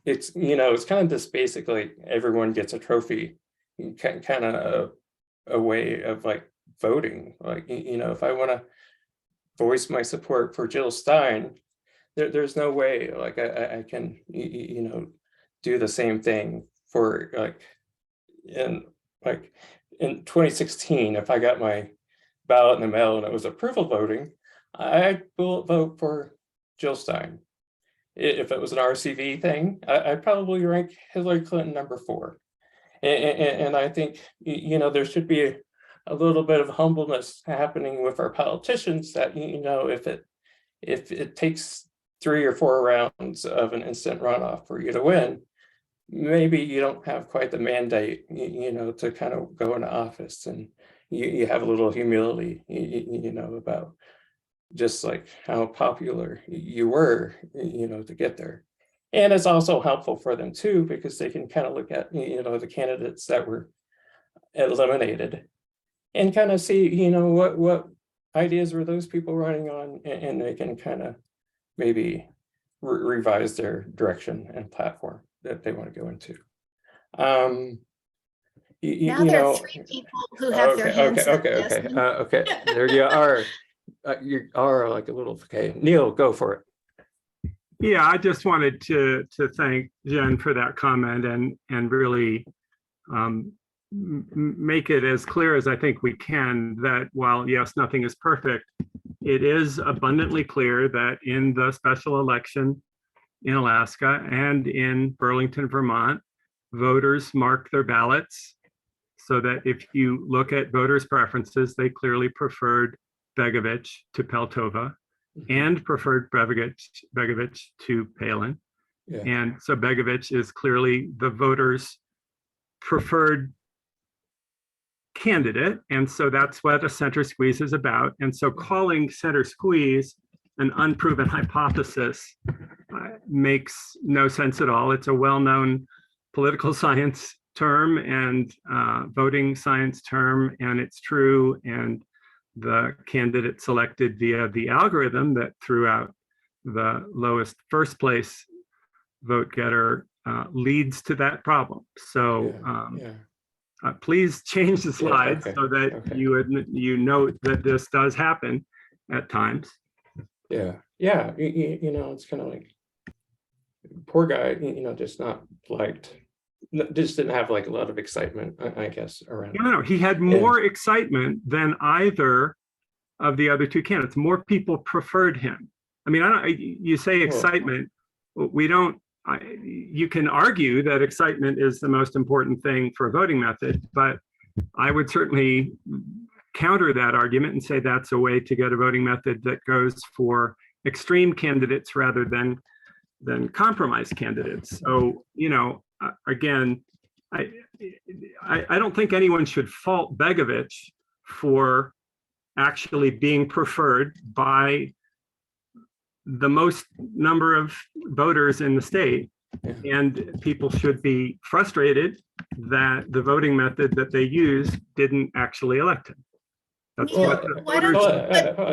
it's, you know, it's kind of this basic, like, everyone gets a trophy, kind of a way of, like, voting. Like, you know, if I want to voice my support for Jill Stein, there's no way, like, I can, you know, do the same thing for, like, in 2016, if I got my ballot in the mail and it was approval voting, I'd vote for Jill Stein. If it was an RCV thing, I'd probably rank Hillary Clinton number 4. And I think, you know, there should be a little bit of humbleness happening with our politicians, that, you know, if it takes 3 or 4 rounds of an instant runoff for you to win, maybe you don't have quite the mandate, you know, to kind of go into office, and you have a little humility, you know, about just like how popular you were, you know, to get there. And it's also helpful for them too, because they can kind of look at, you know, the candidates that were eliminated and kind of see, you know, what ideas were those people running on, and they can kind of maybe revise their direction and platform that they want to go into. Now You there know, are 3 people who have their hands up. Desmond. okay. There you are. You are like a little, okay. Neil, go for it. Yeah, I just wanted to thank Jen for that comment, and really make it as clear as I think we can that while, yes, nothing is perfect, it is abundantly clear that in the special election in Alaska and in Burlington, Vermont, voters mark their ballots so that if you look at voters' preferences, they clearly preferred Begovic to Peltova and preferred Begovic to Palin. Yeah. And so Begovic is clearly the voters' preferred candidate. And so that's what a center squeeze is about. And so calling center squeeze an unproven hypothesis makes no sense at all. It's a well-known political science term and voting science term, and it's true. And the candidate selected via the algorithm that threw out the lowest first place vote getter leads to that problem. So please change the slides so that you note that this does happen at times. Yeah, you know, it's kind of like, poor guy, you know, just not liked, just didn't have like a lot of excitement, I guess, around. No, he had more excitement than either of the other two candidates. More people preferred him. I mean, you say excitement, we don't, you can argue that excitement is the most important thing for a voting method, but I would certainly counter that argument and say that's a way to get a voting method that goes for extreme candidates rather than compromise candidates. So, you know, again, I don't think anyone should fault Begovic for actually being preferred by the most number of voters in the state. And people should be frustrated that the voting method that they used didn't actually elect him. That's what the voters.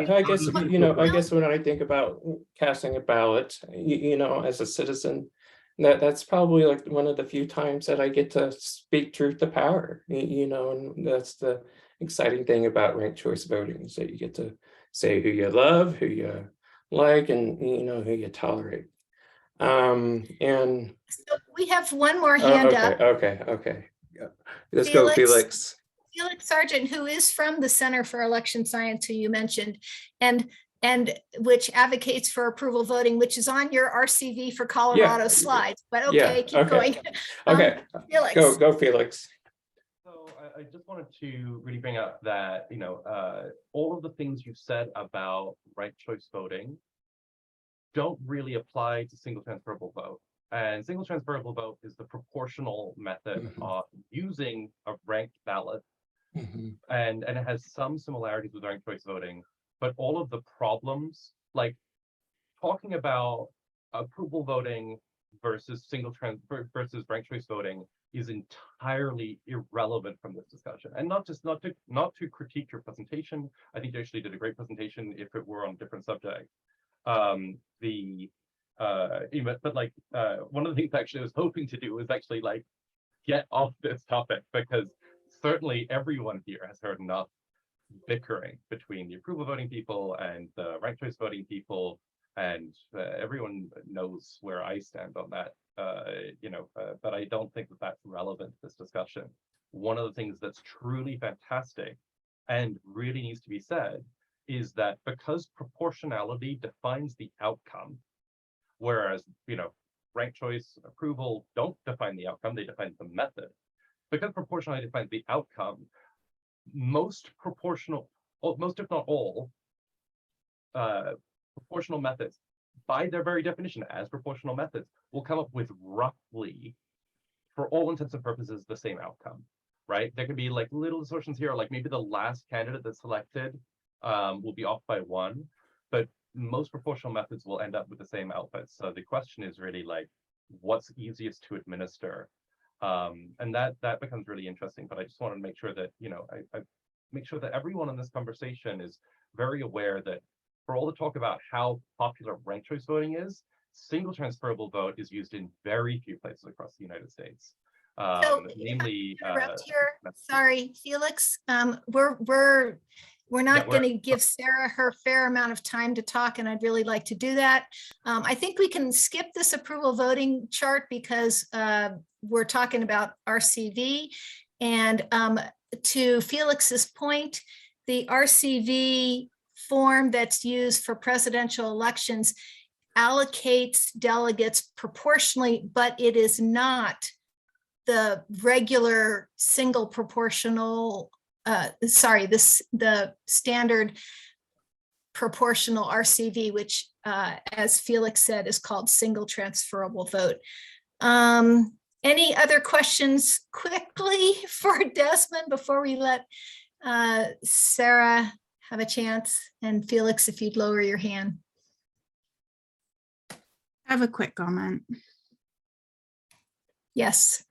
I guess, you know, I guess when I think about casting a ballot, you know, as a citizen, that's probably like one of the few times that I get to speak truth to power, you know, and that's the exciting thing about ranked choice voting, is that you get to say who you love, who you like, and, you know, who you tolerate. And so we have one more hand up. Okay. Yeah. Let's go, Felix. Felix Sargent, who is from the Center for Election Science, who you mentioned, and which advocates for approval voting, which is on your RCV for Colorado slides. But keep going. Okay, Felix. Go, Felix. So I just wanted to really bring up that, you know, all of the things you've said about ranked choice voting don't really apply to single transferable vote. And single transferable vote is the proportional method of using a ranked ballot. And it has some similarities with ranked choice voting, but all of the problems, like talking about approval voting versus versus ranked choice voting, is entirely irrelevant from this discussion. And not to critique your presentation. I think you actually did a great presentation if it were on a different subject. But like one of the things actually I was hoping to do was actually like get off this topic, because certainly everyone here has heard enough bickering between the approval voting people and the ranked choice voting people, and everyone knows where I stand on that. But I don't think that that's relevant to this discussion. One of the things that's truly fantastic and really needs to be said is that because proportionality defines the outcome, whereas, you know, ranked choice approval don't define the outcome, they define the method. Because proportionality defines the outcome, most if not all, proportional methods, by their very definition as proportional methods, will come up with roughly, for all intents and purposes, the same outcome, right? There can be like little distortions here, like maybe the last candidate that's selected will be off by 1, but most proportional methods will end up with the same output. So the question is really like, what's easiest to administer? And that becomes really interesting, but I just want to make sure that, you know, I make sure that everyone in this conversation is very aware that for all the talk about how popular ranked choice voting is, single transferable vote is used in very few places across the United States. Namely, sorry, Felix. We're not going to give Sarah her fair amount of time to talk, and I'd really like to do that. I think we can skip this approval voting chart because we're talking about RCV. And to Felix's point, the RCV form that's used for presidential elections allocates delegates proportionally, but it is not the regular single proportional, the standard proportional RCV, which, as Felix said, is called single transferable vote. Any other questions quickly for Desmond before we let Sarah have a chance? And Felix, if you'd lower your hand. I have a quick comment. Yes.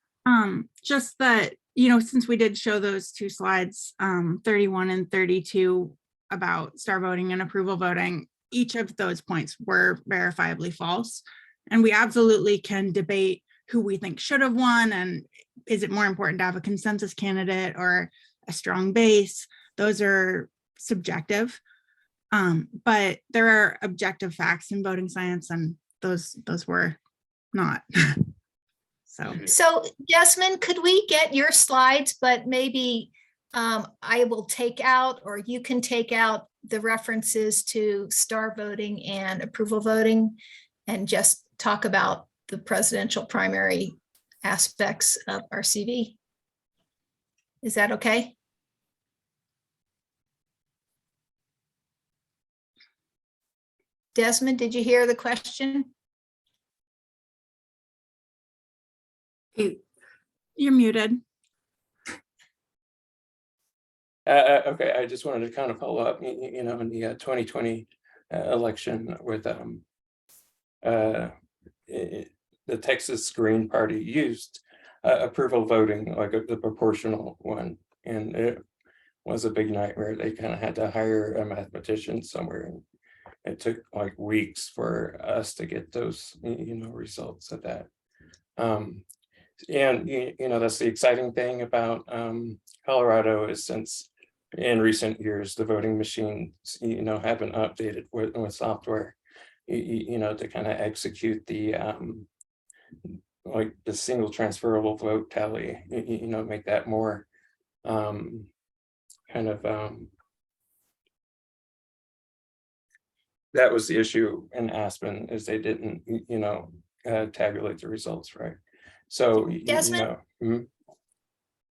Just that, since we did show those two slides, 31 and 32 about star voting and approval voting, each of those points were verifiably false. And we absolutely can debate who we think should have won, and is it more important to have a consensus candidate or a strong base? Those are subjective, but there are objective facts in voting science, and those were not. So Desmond, could we get your slides, but maybe I will take out, or you can take out the references to star voting and approval voting and just talk about the presidential primary aspects of RCV? Is that okay? Desmond, did you hear the question? You're muted. Okay, I just wanted to kind of follow up, in the 2020 election with the Texas Green Party used approval voting, like the proportional one, and it was a big nightmare. They kind of had to hire a mathematician somewhere, and it took like weeks for us to get those results of that. And that's the exciting thing about Colorado, is since in recent years the voting machines have been updated with software to kind of execute the like the single transferable vote tally, make that more that was the issue in Aspen, is they didn't tabulate the results right. So Desmond,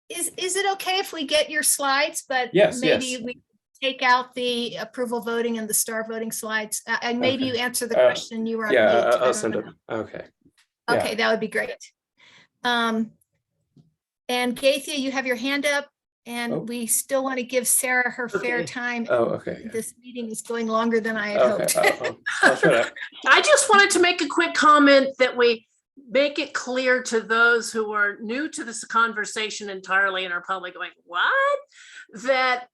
is it okay if we get your slides, but yes, maybe we take out the approval voting and the star voting slides, and maybe Okay. you answer the question you were on yeah, mute. I I'll don't send know. them. Okay. Okay, Yeah. that would be great. And Gaithia, you have your hand up, and Oh. we still want to give Sarah her fair Okay. time. Oh, okay. This meeting is going longer than I had Okay. hoped. I'll shut up. I just wanted to make a quick comment that we make it clear to those who are new to this conversation entirely and are probably going, what? That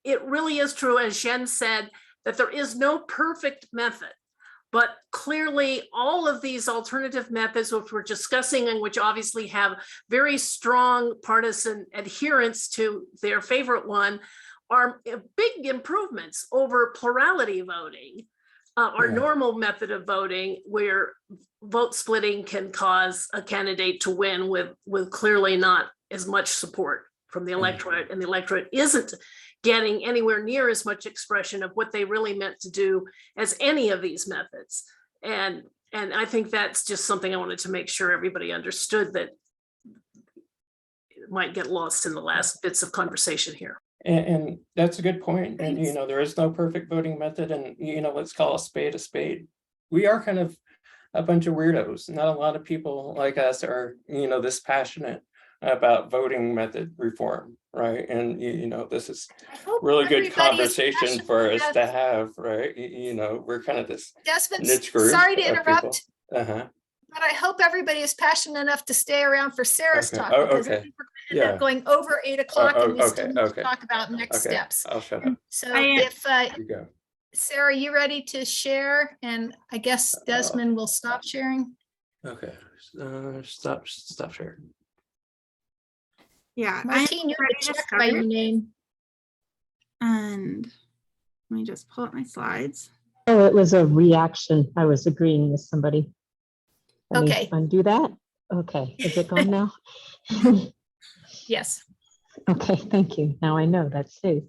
it really is true, as Shen said, that there is no perfect method. But clearly, all of these alternative methods, which we're discussing and which obviously have very strong partisan adherence to their favorite one, are big improvements over plurality voting, our Yeah. normal method of voting, where vote splitting can cause a candidate to win with clearly not as much support from the electorate, and the electorate isn't getting anywhere near as much expression of what they really meant to do as any of these methods. And I think that's just something I wanted to make sure everybody understood, that it might get lost in the last bits of conversation here. And that's a good point. And, there is no perfect voting method, and, let's call a spade a spade. We are kind of a bunch of weirdos. Not a lot of people like us are, this passionate about voting method reform, right? And, this is really good conversation for us to have, right? We're kind of this Desmond, niche group. sorry to of interrupt, people. Uh-huh. but I hope everybody is passionate enough to stay around for Sarah's Okay. talk, Oh, because I okay. think we're gonna end up Yeah. going over 8 o'clock, and we still need to okay. talk about next Okay, steps. I'll shut up. So I- if, You go. Sarah, you ready to share? And I guess Desmond will stop sharing. Okay. Stop sharing. Yeah. Martine, you're ready the to check by your start. name. And let me just pull up my slides. Oh, it was a reaction. I was agreeing with somebody. Let me Okay. undo that. Okay, is it gone now? Yes. Okay, thank you. Now I know that's safe.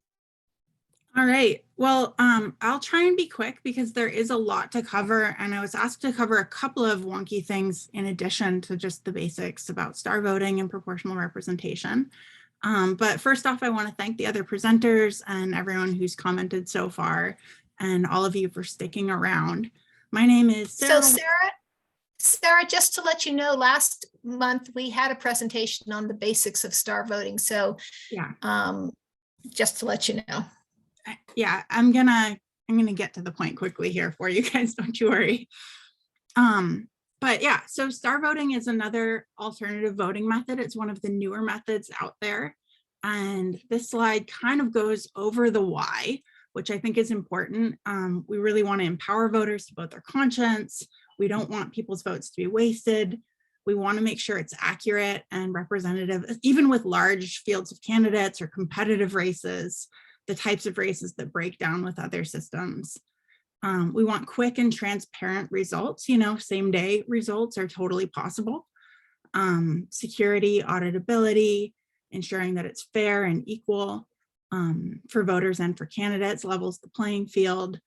All right. Well, I'll try and be quick because there is a lot to cover, and I was asked to cover a couple of wonky things in addition to just the basics about star voting and proportional representation. But first off, I want to thank the other presenters and everyone who's commented so far, and all of you for sticking around. My name is So Sarah. Sarah, just to let you know, last month we had a presentation on the basics of star voting. So Yeah. Just to let you know. Yeah, I'm gonna get to the point quickly here for you guys, don't you worry. But yeah, so star voting is another alternative voting method. It's one of the newer methods out there. And this slide kind of goes over the why, which I think is important. We really want to empower voters to vote their conscience. We don't want people's votes to be wasted. We want to make sure it's accurate and representative, even with large fields of candidates or competitive races, the types of races that break down with other systems. We want quick and transparent results, same day results are totally possible. Security, auditability, ensuring that it's fair and equal for voters and for candidates, levels the playing field.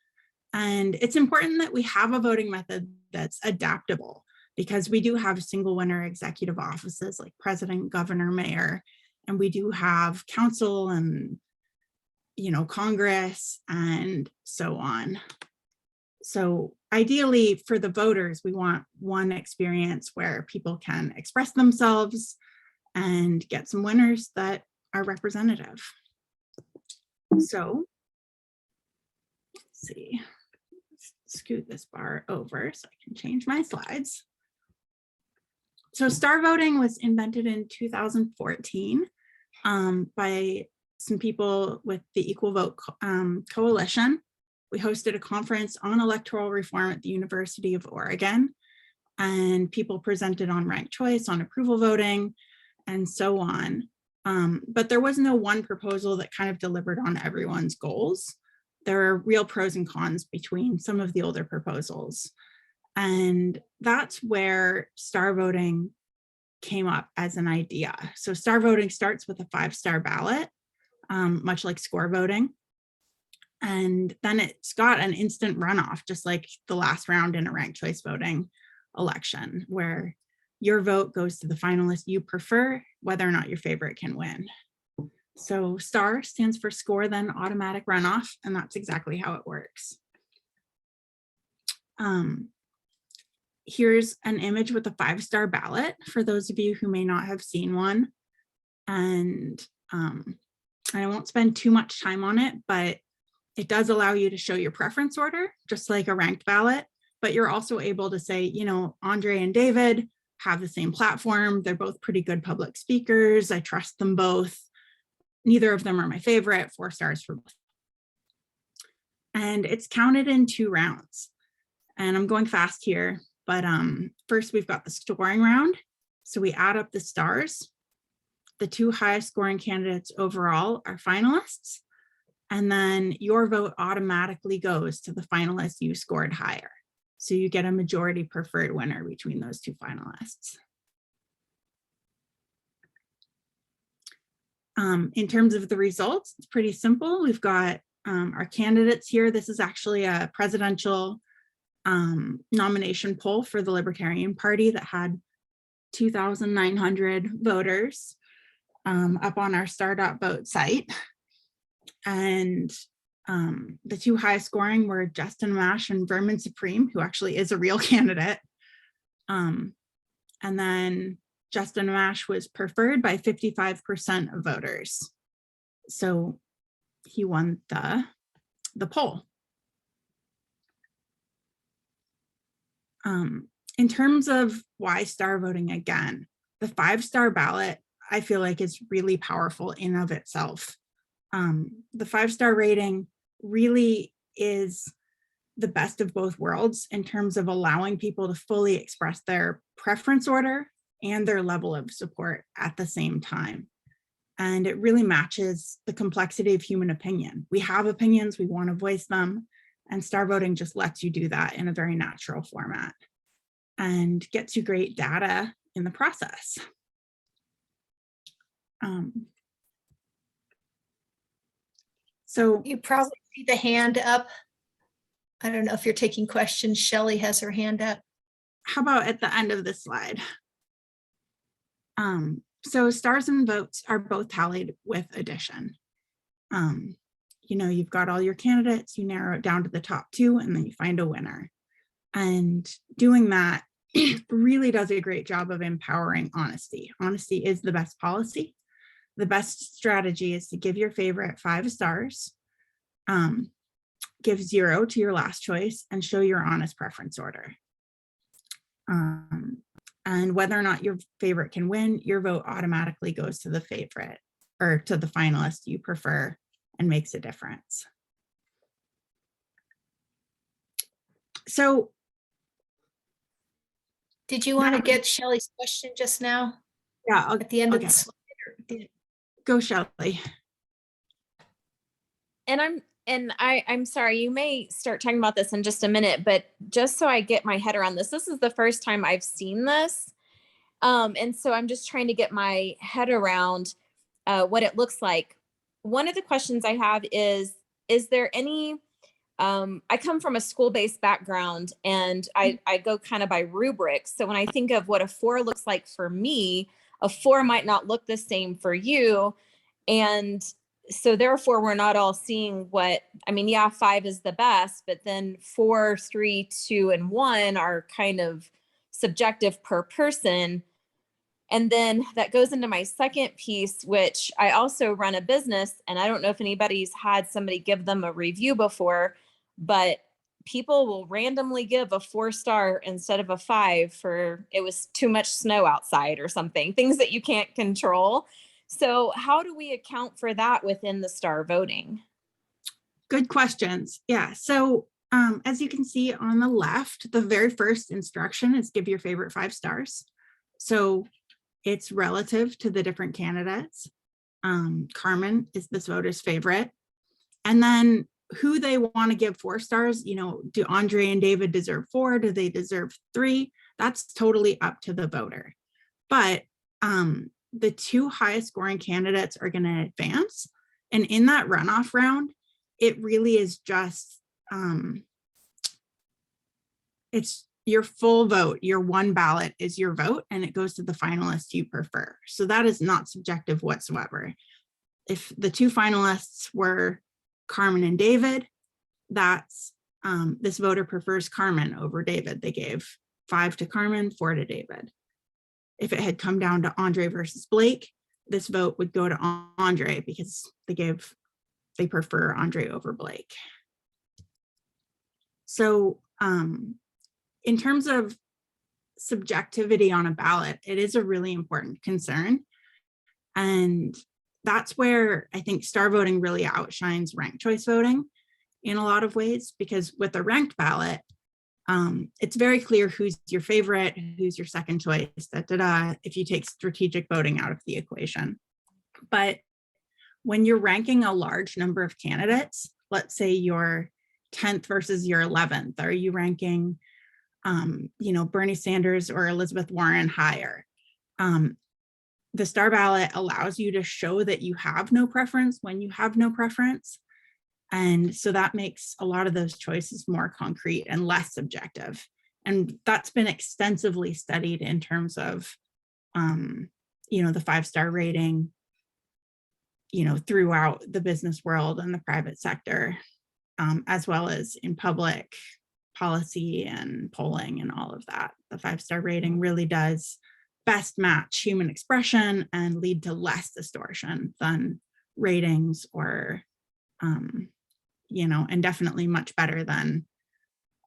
And it's important that we have a voting method that's adaptable, because we do have single winner executive offices like president, governor, mayor, and we do have council and Congress and so on. So ideally for the voters, we want one experience where people can express themselves and get some winners that are representative. So let's see, scoot this bar over so I can change my slides. So star voting was invented in 2014 by some people with the Equal Vote Coalition. We hosted a conference on electoral reform at the University of Oregon, and people presented on ranked choice, on approval voting, and so on. But there was no one proposal that kind of delivered on everyone's goals. There are real pros and cons between some of the older proposals. And that's where star voting came up as an idea. So star voting starts with a 5-star ballot, much like score voting. And then it's got an instant runoff, just like the last round in a ranked choice voting election, where your vote goes to the finalist you prefer, whether or not your favorite can win. So STAR stands for score, then automatic runoff, and that's exactly how it works. Here's an image with a 5-star ballot for those of you who may not have seen one. And I won't spend too much time on it, but it does allow you to show your preference order, just like a ranked ballot, but you're also able to say, Andre and David have the same platform. They're both pretty good public speakers. I trust them both. Neither of them are my favorite, 4 stars for both. And it's counted in 2 rounds. And I'm going fast here, but first we've got the scoring round. So we add up the stars. The 2 highest scoring candidates overall are finalists. And then your vote automatically goes to the finalist you scored higher. So you get a majority preferred winner between those 2 finalists. In terms of the results, it's pretty simple. We've got our candidates here. This is actually a presidential nomination poll for the Libertarian Party that had 2,900 voters up on our star.vote site. And the 2 highest scoring were Justin Amash and Vermin Supreme, who actually is a real candidate. And then Justin Amash was preferred by 55% of voters. So he won the poll. In terms of why star voting, again, the 5-star ballot, I feel like is really powerful in of itself. The 5-star rating really is the best of both worlds in terms of allowing people to fully express their preference order and their level of support at the same time. And it really matches the complexity of human opinion. We have opinions, we want to voice them, and star voting just lets you do that in a very natural format and gets you great data in the process. You probably See the hand up? I don't know if you're taking questions. Shelley has her hand up. How about at the end of the slide? So stars and votes are both tallied with addition. You know, you've got all your candidates, you narrow it down to the top two, and then you find a winner. And doing that really does a great job of empowering honesty. Honesty is the best policy. The best strategy is to give your favorite 5 stars, give 0 to your last choice, and show your honest preference order. And whether or not your favorite can win, your vote automatically goes to the favorite or to the finalist you prefer and makes a difference. So Did you want to get Shelley's question just now yeah, at the end of okay. the slide? Or did- Go Shelley. And I'm sorry, you may start talking about this in just a minute, but just so I get my head around this, this is the first time I've seen this. And so I'm just trying to get my head around what it looks like. One of the questions I have is there any, I come from a school-based background and I go kind of by rubrics. So when I think of what a 4 looks like for me, a 4 might not look the same for you. And so therefore we're not all seeing what, I mean, yeah, 5 is the best, but then 4, 3, 2, and 1 are kind of subjective per person. And then that goes into my second piece, which I also run a business, and I don't know if anybody's had somebody give them a review before, but people will randomly give a 4-star instead of a 5 for it was too much snow outside or something, things that you can't control. So how do we account for that within the star voting? Good questions. Yeah. So as you can see on the left, the very first instruction is give your favorite 5 stars. So it's relative to the different candidates. Carmen is this voter's favorite. And then who they want to give 4 stars, you know, do Andre and David deserve 4? Do they deserve 3? That's totally up to the voter. But the 2 highest scoring candidates are going to advance. And in that runoff round, it really is just, it's your full vote. Your 1 ballot is your vote and it goes to the finalist you prefer. So that is not subjective whatsoever. If the 2 finalists were Carmen and David, that's this voter prefers Carmen over David. They gave 5 to Carmen, 4 to David. If it had come down to Andre versus Blake, this vote would go to Andre because they prefer Andre over Blake. So in terms of subjectivity on a ballot, it is a really important concern. And that's where I think star voting really outshines ranked choice voting in a lot of ways, because with a ranked ballot, it's very clear who's your favorite, who's your second choice, if you take strategic voting out of the equation. But when you're ranking a large number of candidates, let's say your 10th versus your 11th, are you ranking, Bernie Sanders or Elizabeth Warren higher? The star ballot allows you to show that you have no preference when you have no preference. And so that makes a lot of those choices more concrete and less subjective. And that's been extensively studied in terms of, the 5-star rating, throughout the business world and the private sector, as well as in public policy and polling and all of that. The 5-star rating really does best match human expression and lead to less distortion than ratings or, and definitely much better than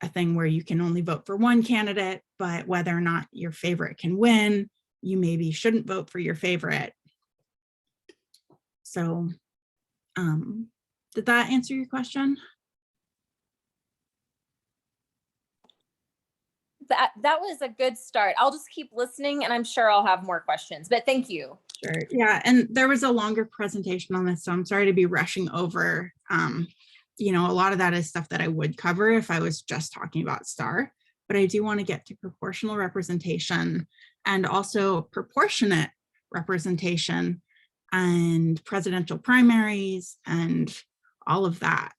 a thing where you can only vote for one candidate, but whether or not your favorite can win, you maybe shouldn't vote for your favorite. So did that answer your question? That was a good start. I'll just keep listening and I'm sure I'll have more questions, but thank you. Sure. Yeah. And there was a longer presentation on this, so I'm sorry to be rushing over. A lot of that is stuff that I would cover if I was just talking about star, but I do want to get to proportional representation and also proportionate representation and presidential primaries and all of that.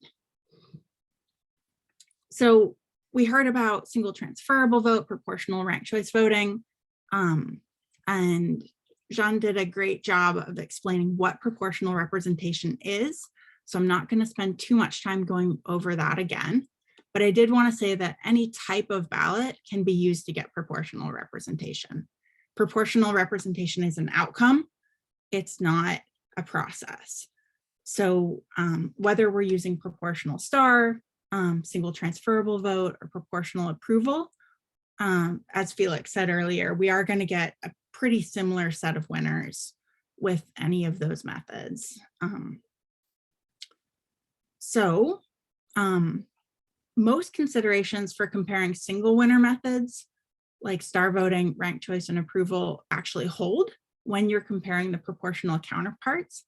So we heard about single transferable vote, proportional ranked choice voting. And Jean did a great job of explaining what proportional representation is. So I'm not going to spend too much time going over that again. But I did want to say that any type of ballot can be used to get proportional representation. Proportional representation is an outcome. It's not a process. So whether we're using proportional star, single transferable vote, or proportional approval, as Felix said earlier, we are going to get a pretty similar set of winners with any of those methods. Most considerations for comparing single winner methods like star voting, ranked choice, and approval actually hold when you're comparing the proportional counterparts.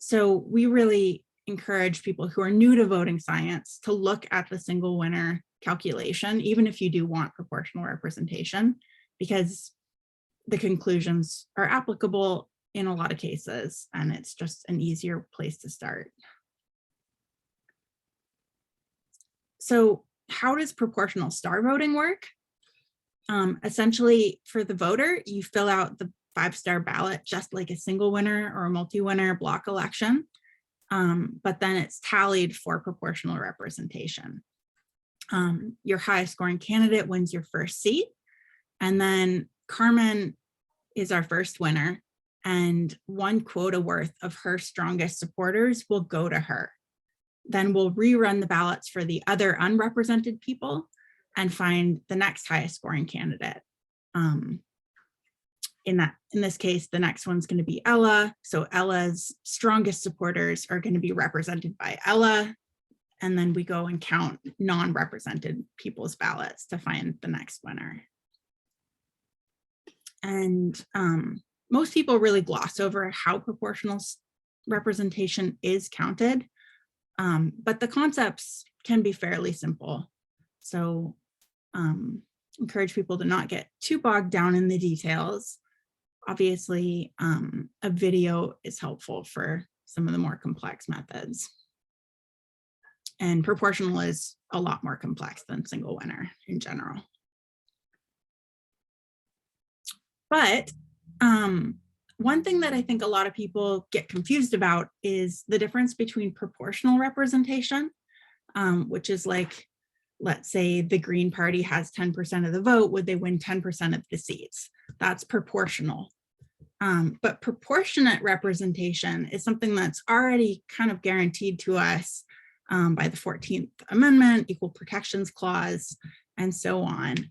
So we really encourage people who are new to voting science to look at the single winner calculation, even if you do want proportional representation, because the conclusions are applicable in a lot of cases, and it's just an easier place to start. So how does proportional star voting work? Essentially, for the voter, you fill out the 5-star ballot just like a single winner or a multi-winner block election, but then it's tallied for proportional representation. Your highest scoring candidate wins your first seat, and then Carmen is our first winner, and 1 quota worth of her strongest supporters will go to her. Then we'll rerun the ballots for the other unrepresented people and find the next highest scoring candidate. In this case, the next one's going to be Ella. So Ella's strongest supporters are going to be represented by Ella. And then we go and count non-represented people's ballots to find the next winner. And most people really gloss over how proportional representation is counted. But the concepts can be fairly simple. So encourage people to not get too bogged down in the details. Obviously, a video is helpful for some of the more complex methods. And proportional is a lot more complex than single winner in general. But one thing that I think a lot of people get confused about is the difference between proportional representation, which is like, let's say the Green Party has 10% of the vote, would they win 10% of the seats? That's proportional. But proportionate representation is something that's already kind of guaranteed to us by the 14th Amendment, Equal Protections Clause, and so on.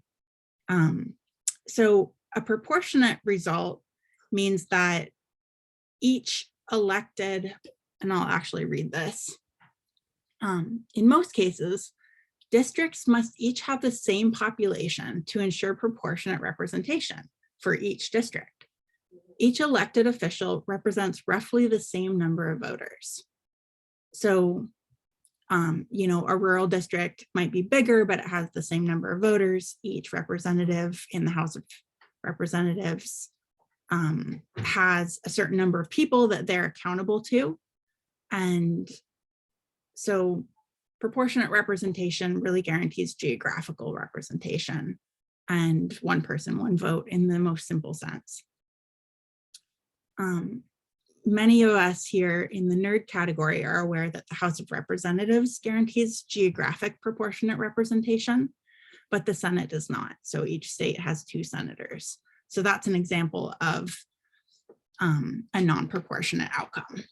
So a proportionate result means that each elected, and I'll actually read this. In most cases, districts must each have the same population to ensure proportionate representation for each district. Each elected official represents roughly the same number of voters. So, you know, a rural district might be bigger, but it has the same number of voters. Each representative in the House of Representatives has a certain number of people that they're accountable to. And so proportionate representation really guarantees geographical representation and one person, one vote in the most simple sense. Many of us here in the nerd category are aware that the House of Representatives guarantees geographic proportionate representation, but the Senate does not. So each state has 2 senators. So that's an example of a non-proportionate outcome.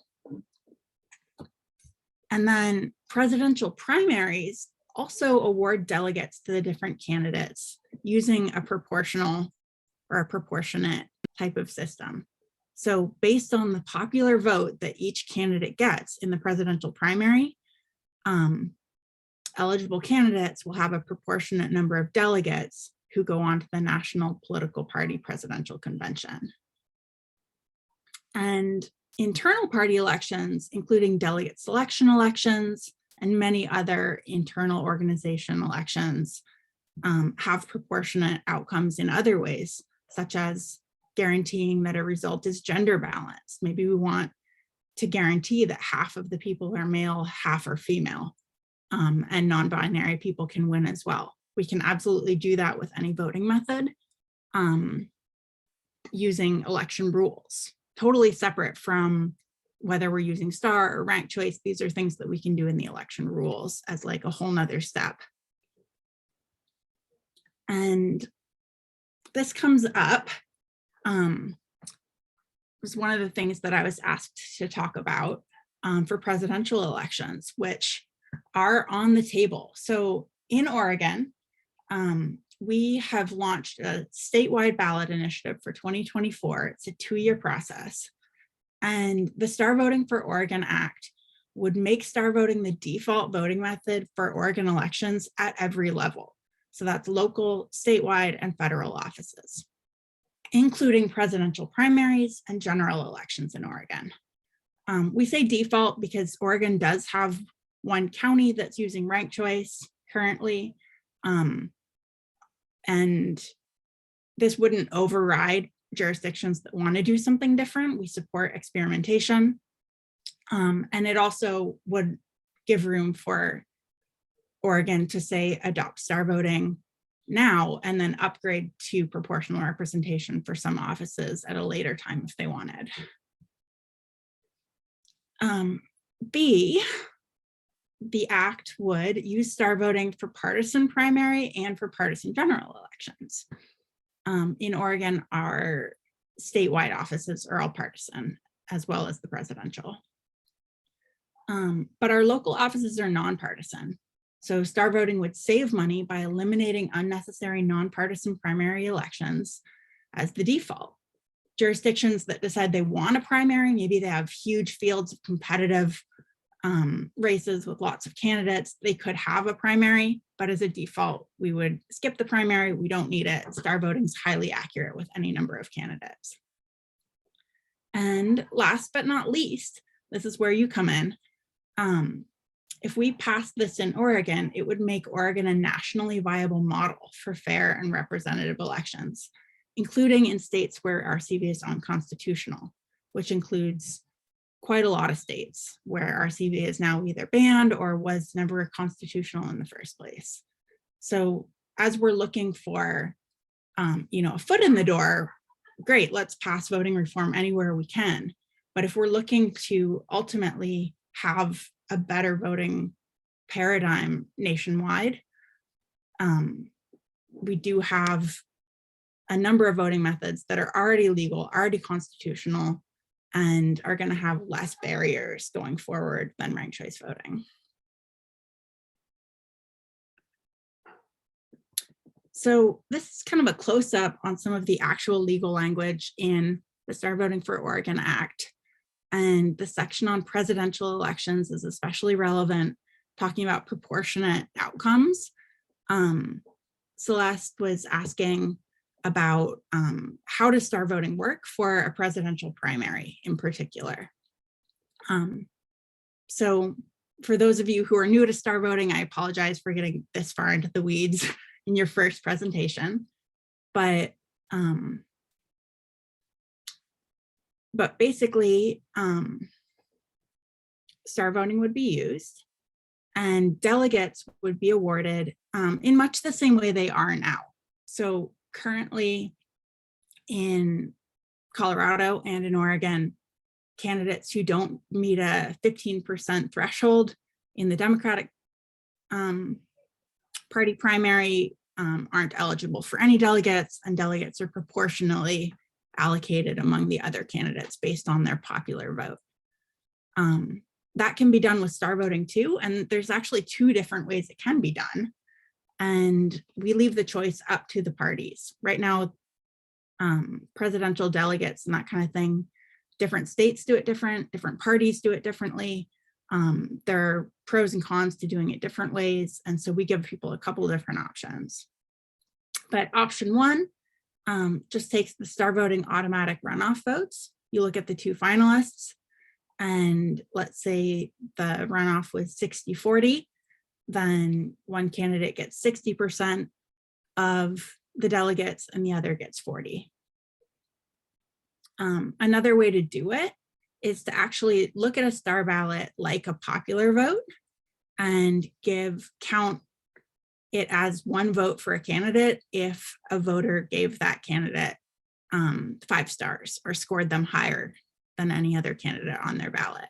And then presidential primaries also award delegates to the different candidates using a proportional or a proportionate type of system. So based on the popular vote that each candidate gets in the presidential primary, eligible candidates will have a proportionate number of delegates who go on to the national political party presidential convention. And internal party elections, including delegate selection elections and many other internal organization elections, have proportionate outcomes in other ways, such as guaranteeing that a result is gender balanced. Maybe we want to guarantee that half of the people are male, half are female. and non-binary people can win as well. We can absolutely do that with any voting method using election rules, totally separate from whether we're using star or ranked choice. These are things that we can do in the election rules as like a whole nother step. And this comes up, was one of the things that I was asked to talk about for presidential elections, which are on the table. So in Oregon, we have launched a statewide ballot initiative for 2024. It's a 2-year process. And the Star Voting for Oregon Act would make star voting the default voting method for Oregon elections at every level. So that's local, statewide, and federal offices, including presidential primaries and general elections in Oregon. We say default because Oregon does have one county that's using ranked choice currently. And this wouldn't override jurisdictions that want to do something different. We support experimentation. And it also would give room for Oregon to say adopt star voting now and then upgrade to proportional representation for some offices at a later time if they wanted. B, the act would use star voting for partisan primary and for partisan general elections. In Oregon, our statewide offices are all partisan, as well as the presidential. But our local offices are nonpartisan. So star voting would save money by eliminating unnecessary nonpartisan primary elections as the default. Jurisdictions that decide they want a primary, maybe they have huge fields of competitive races with lots of candidates, they could have a primary, but as a default, we would skip the primary. We don't need it. Star voting is highly accurate with any number of candidates. And last but not least, this is where you come in. If we pass this in Oregon, it would make Oregon a nationally viable model for fair and representative elections, including in states where RCV is unconstitutional, which includes quite a lot of states where RCV is now either banned or was never constitutional in the first place. So as we're looking for, a foot in the door, great, let's pass voting reform anywhere we can. But if we're looking to ultimately have a better voting paradigm nationwide, we do have a number of voting methods that are already legal, already constitutional, and are going to have less barriers going forward than ranked choice voting. So this is kind of a close-up on some of the actual legal language in the Star Voting for Oregon Act. And the section on presidential elections is especially relevant, talking about proportionate outcomes. Celeste was asking about how does star voting work for a presidential primary in particular. So for those of you who are new to star voting, I apologize for getting this far into the weeds in your first presentation, but basically star voting would be used and delegates would be awarded in much the same way they are now. So currently in Colorado and in Oregon, candidates who don't meet a 15% threshold in the Democratic Party primary aren't eligible for any delegates, and delegates are proportionally allocated among the other candidates based on their popular vote. That can be done with star voting too, and there's actually 2 different ways it can be done. And we leave the choice up to the parties. Right now, presidential delegates and that kind of thing, different states do it different parties do it differently. There are pros and cons to doing it different ways. And so we give people a couple of different options. But option 1 just takes the star voting automatic runoff votes. You look at the 2 finalists, and let's say the runoff was 60-40. Then one candidate gets 60% of the delegates and the other gets 40. Another way to do it is to actually look at a star ballot like a popular vote and count it as one vote for a candidate if a voter gave that candidate 5 stars or scored them higher than any other candidate on their ballot.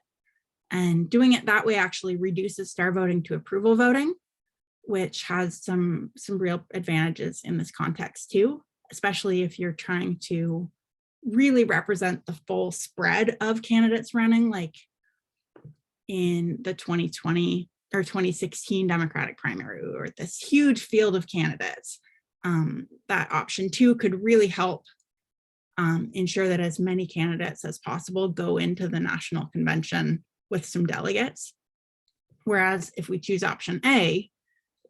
And doing it that way actually reduces star voting to approval voting, which has some real advantages in this context too, especially if you're trying to really represent the full spread of candidates running, like in the 2020 or 2016 Democratic primary, or this huge field of candidates. That option 2 could really help ensure that as many candidates as possible go into the national convention with some delegates. Whereas if we choose option A,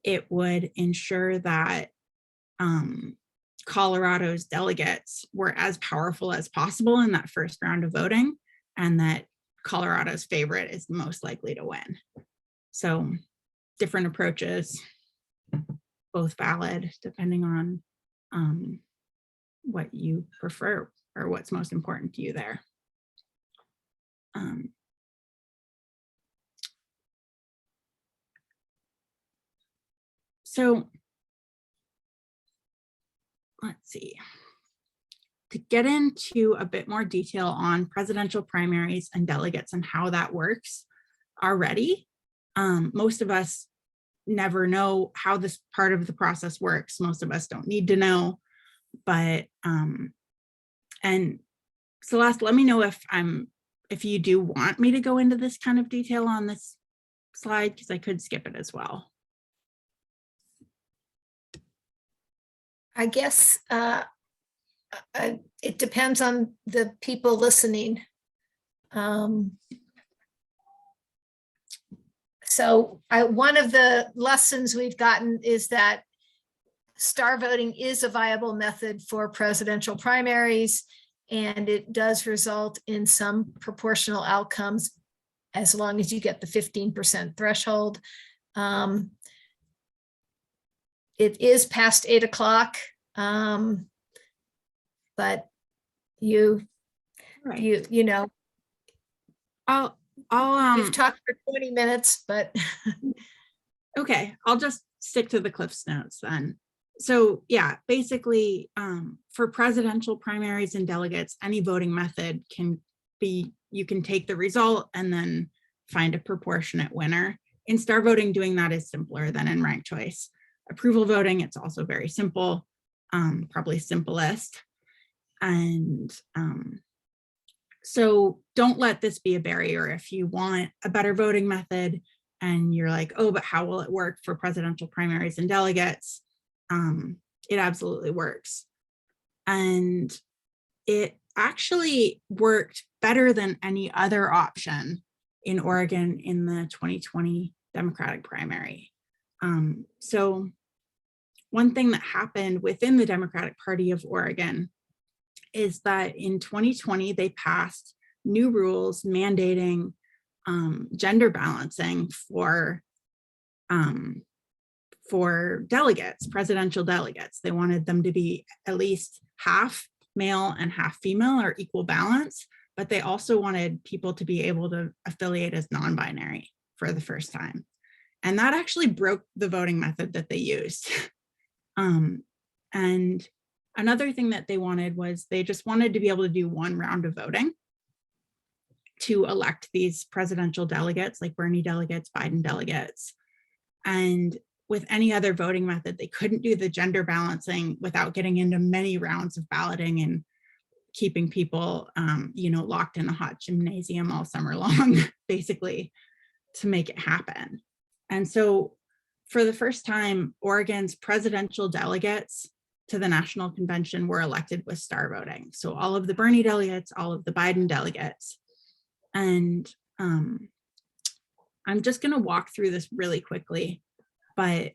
it would ensure that Colorado's delegates were as powerful as possible in that first round of voting, and that Colorado's favorite is the most likely to win. So different approaches, both valid, depending on what you prefer or what's most important to you there. So let's see. To get into a bit more detail on presidential primaries and delegates and how that works already, most of us never know how this part of the process works. Most of us don't need to know, but and Celeste, let me know if you do want me to go into this kind of detail on this slide, because I could skip it as well. I guess it depends on the people listening. So one of the lessons we've gotten is that star voting is a viable method for presidential primaries, and it does result in some proportional outcomes as long as you get the 15% threshold. It is past 8 o'clock, but you know, we've talked for 20 minutes, but okay, I'll just stick to the Cliff's Notes then. So yeah, basically for presidential primaries and delegates, any voting method can be, you can take the result and then find a proportionate winner. In star voting, doing that is simpler than in ranked choice. Approval voting, it's also very simple, probably simplest. And so don't let this be a barrier. If you want a better voting method and you're like, oh, but how will it work for presidential primaries and delegates? It absolutely works. And it actually worked better than any other option in Oregon in the 2020 Democratic primary. So one thing that happened within the Democratic Party of Oregon is that in 2020, they passed new rules mandating gender balancing for delegates, presidential delegates. They wanted them to be at least half male and half female, or equal balance, but they also wanted people to be able to affiliate as non-binary for the first time. And that actually broke the voting method that they used. And another thing that they wanted was they just wanted to be able to do one round of voting to elect these presidential delegates, like Bernie delegates, Biden delegates. And with any other voting method, they couldn't do the gender balancing without getting into many rounds of balloting and keeping people, locked in a hot gymnasium all summer long, basically, to make it happen. And so for the first time, Oregon's presidential delegates to the national convention were elected with star voting. So all of the Bernie delegates, all of the Biden delegates. And I'm just going to walk through this really quickly, but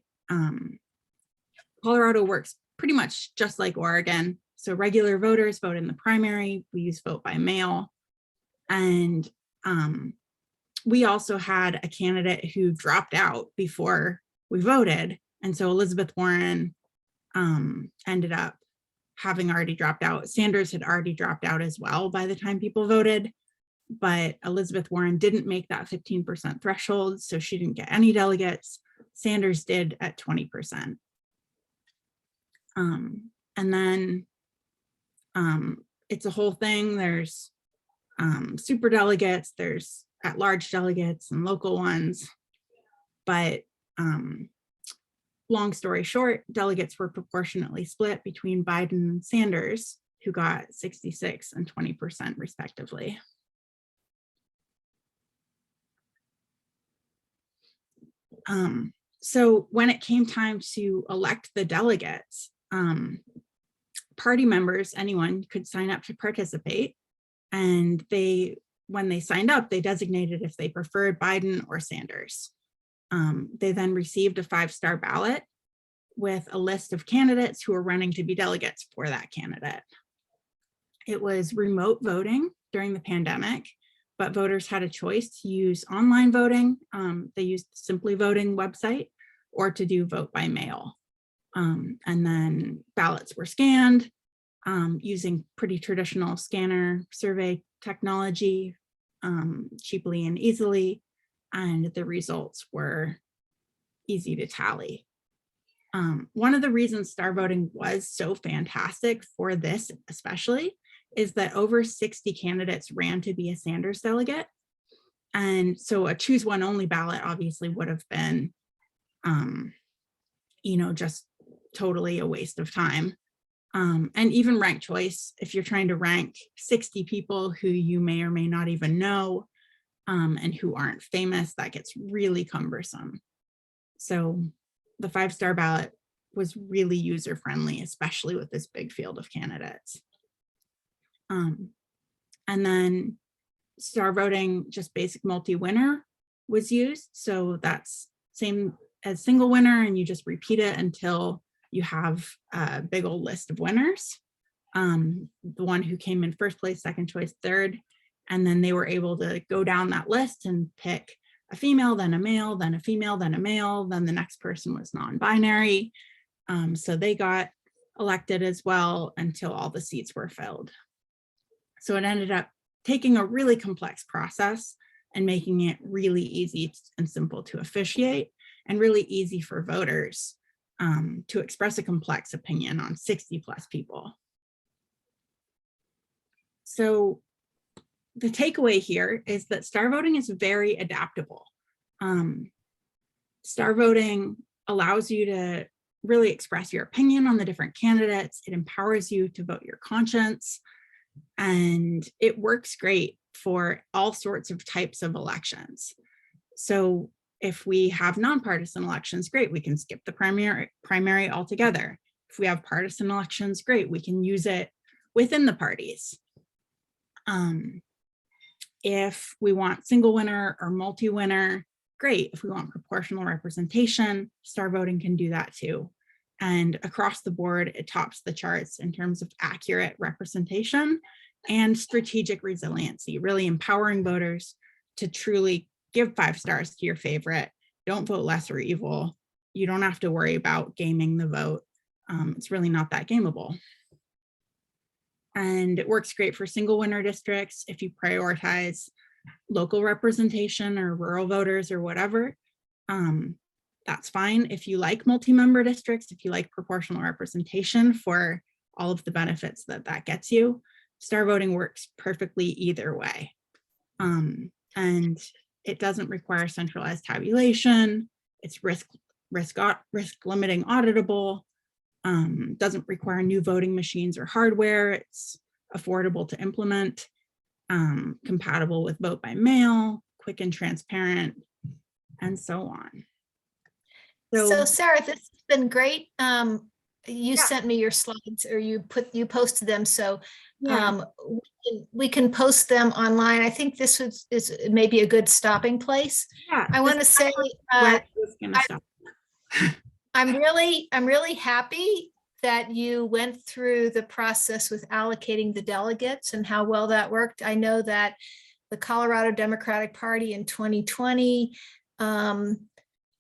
Colorado works pretty much just like Oregon. So regular voters vote in the primary. We use vote by mail. And we also had a candidate who dropped out before we voted. And so Elizabeth Warren ended up having already dropped out. Sanders had already dropped out as well by the time people voted. but Elizabeth Warren didn't make that 15% threshold, so she didn't get any delegates. Sanders did at 20%. And then it's a whole thing. There's super delegates, there's at-large delegates and local ones. But long story short, delegates were proportionately split between Biden and Sanders, who got 66 and 20% respectively. So when it came time to elect the delegates, party members, anyone could sign up to participate. And when they signed up, they designated if they preferred Biden or Sanders. They then received a 5-star ballot with a list of candidates who were running to be delegates for that candidate. It was remote voting during the pandemic, but voters had a choice to use online voting. They used the Simply Voting website, or to do vote by mail. And then ballots were scanned using pretty traditional scanner survey technology, cheaply and easily, and the results were easy to tally. One of the reasons star voting was so fantastic for this especially is that over 60 candidates ran to be a Sanders delegate. And so a choose one only ballot obviously would have been, just totally a waste of time. And even ranked choice, if you're trying to rank 60 people who you may or may not even know and who aren't famous, that gets really cumbersome. So the 5-star ballot was really user-friendly, especially with this big field of candidates. And then star voting, just basic multi-winner was used. So that's same as single winner, and you just repeat it until you have a big old list of winners. The one who came in first place, second choice, third, and then they were able to go down that list and pick a female, then a male, then a female, then a male, then the next person was non-binary. So they got elected as well until all the seats were filled. So it ended up taking a really complex process and making it really easy and simple to officiate, and really easy for voters to express a complex opinion on 60+ people. So the takeaway here is that star voting is very adaptable. Star voting allows you to really express your opinion on the different candidates. It empowers you to vote your conscience, and it works great for all sorts of types of elections. So if we have nonpartisan elections, great, we can skip the primary altogether. If we have partisan elections, great, we can use it within the parties. If we want single winner or multi-winner, great. If we want proportional representation, star voting can do that too. And across the board, it tops the charts in terms of accurate representation and strategic resiliency, really empowering voters to truly give 5 stars to your favorite. Don't vote lesser evil. You don't have to worry about gaming the vote. It's really not that gameable. And it works great for single winner districts if you prioritize local representation or rural voters or whatever. That's fine. If you like multi-member districts, if you like proportional representation for all of the benefits that gets you, star voting works perfectly either way. And it doesn't require centralized tabulation. It's risk limiting auditable. Doesn't require new voting machines or hardware. It's affordable to implement, compatible with vote by mail, quick and transparent, and so on. So Sarah, this has been great. You Yeah. sent me your slides, or you posted them. So Yeah. we can post them online. I think this is maybe a good stopping place. Yeah, I want to say, where I was gonna stop. I'm really happy that you went through the process with allocating the delegates and how well that worked. I know that the Colorado Democratic Party in 2020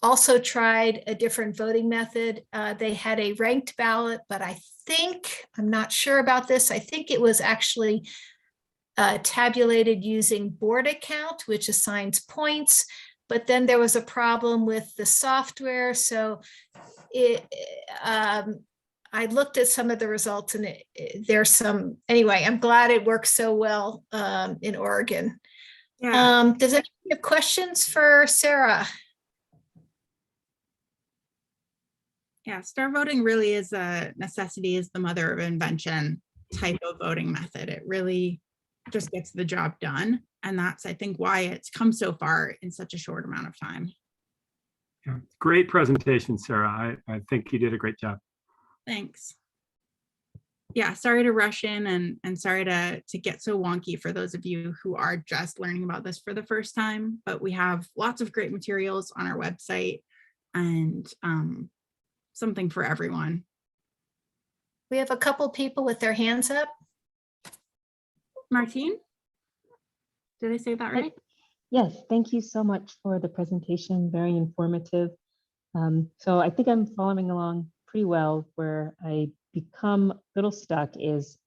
also tried a different voting method. They had a ranked ballot, but I'm not sure about this. I think it was actually tabulated using board account, which assigns points. But then there was a problem with the software. So I looked at some of the results and there's some, anyway, I'm glad it works so well in Oregon. Yeah. Does anyone have questions for Sarah? Yeah, star voting really is a necessity is the mother of invention type of voting method. It really just gets the job done. And that's, I think, why it's come so far in such a short amount of time. Yeah, great presentation, Sarah. I think you did a great job. Thanks. Yeah, sorry to rush in and sorry to get so wonky for those of you who are just learning about this for the first time, but we have lots of great materials on our website and something for everyone. We have a couple people with their hands up. Martine? Did I say that right? Yes, thank you so much for the presentation, very informative. So I think I'm following along pretty well. Where I become a little stuck is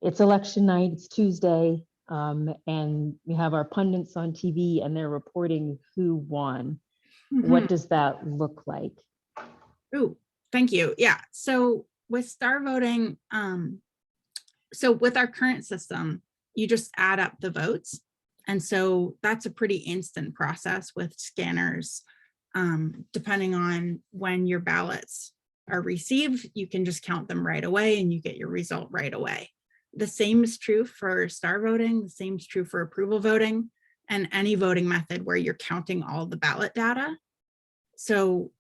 it's election night, it's Tuesday, and we have our pundits on TV and they're reporting who won. What does that look like? Oh, thank you. Yeah, so with star voting, so with our current system, you just add up the votes. And so that's a pretty instant process with scanners. Depending on when your ballots are received, you can just count them right away and you get your result right away. The same is true for star voting, the same is true for approval voting, and any voting method where you're counting all the ballot data. So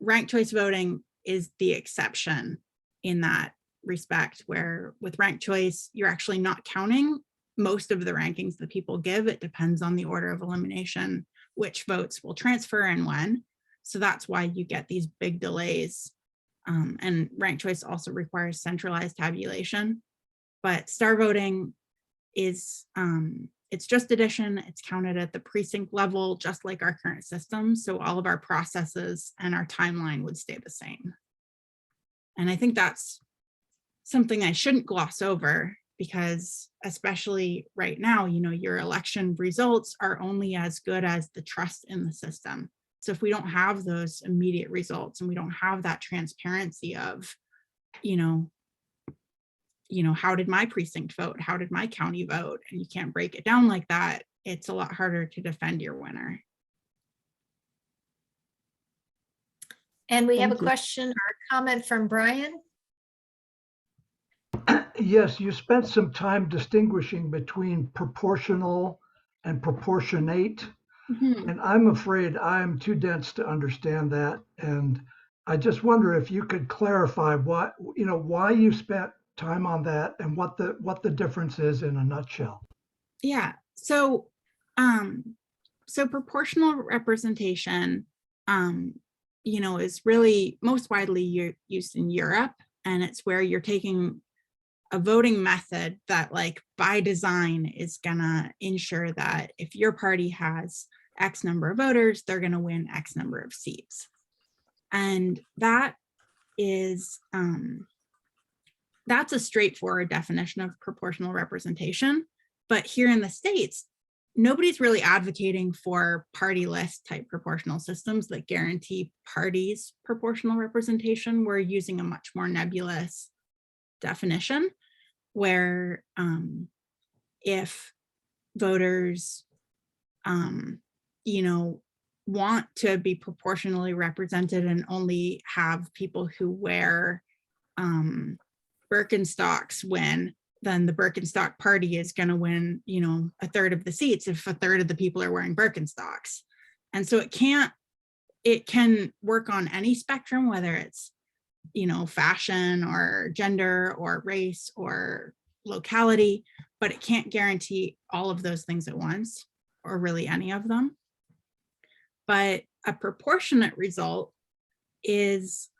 ranked choice voting is the exception in that respect, where with ranked choice, you're actually not counting most of the rankings that people give. It depends on the order of elimination, which votes will transfer and when. So that's why you get these big delays. And ranked choice also requires centralized tabulation. But star voting is, it's just addition. It's counted at the precinct level, just like our current system. So all of our processes and our timeline would stay the same. And I think that's something I shouldn't gloss over, because especially right now, you know, your election results are only as good as the trust in the system. So if we don't have those immediate results and we don't have that transparency of, you know, how did my precinct vote? How did my county vote? And you can't break it down like that, it's a lot harder to defend your winner. And we have a Thank you. question or a comment from Brian. Yes, you spent some time distinguishing between proportional and proportionate. And I'm afraid I'm too dense to understand that. And I just wonder if you could clarify what, you know, why you spent time on that and what the difference is in a nutshell. Yeah, so proportional representation, you know, is really most widely used in Europe, and it's where you're taking a voting method that, like, by design is gonna ensure that if your party has X number of voters, they're gonna win X number of seats. And that is, that's a straightforward definition of proportional representation. But here in the States, nobody's really advocating for party list type proportional systems that guarantee parties proportional representation. We're using a much more nebulous definition where if voters, you know, want to be proportionally represented and only have people who wear Birkenstocks win, then the Birkenstock party is going to win, you know, a third of the seats if a third of the people are wearing Birkenstocks. And so it can work on any spectrum, whether it's, you know, fashion or gender or race or locality, but it can't guarantee all of those things at once, or really any of them. But a proportionate result is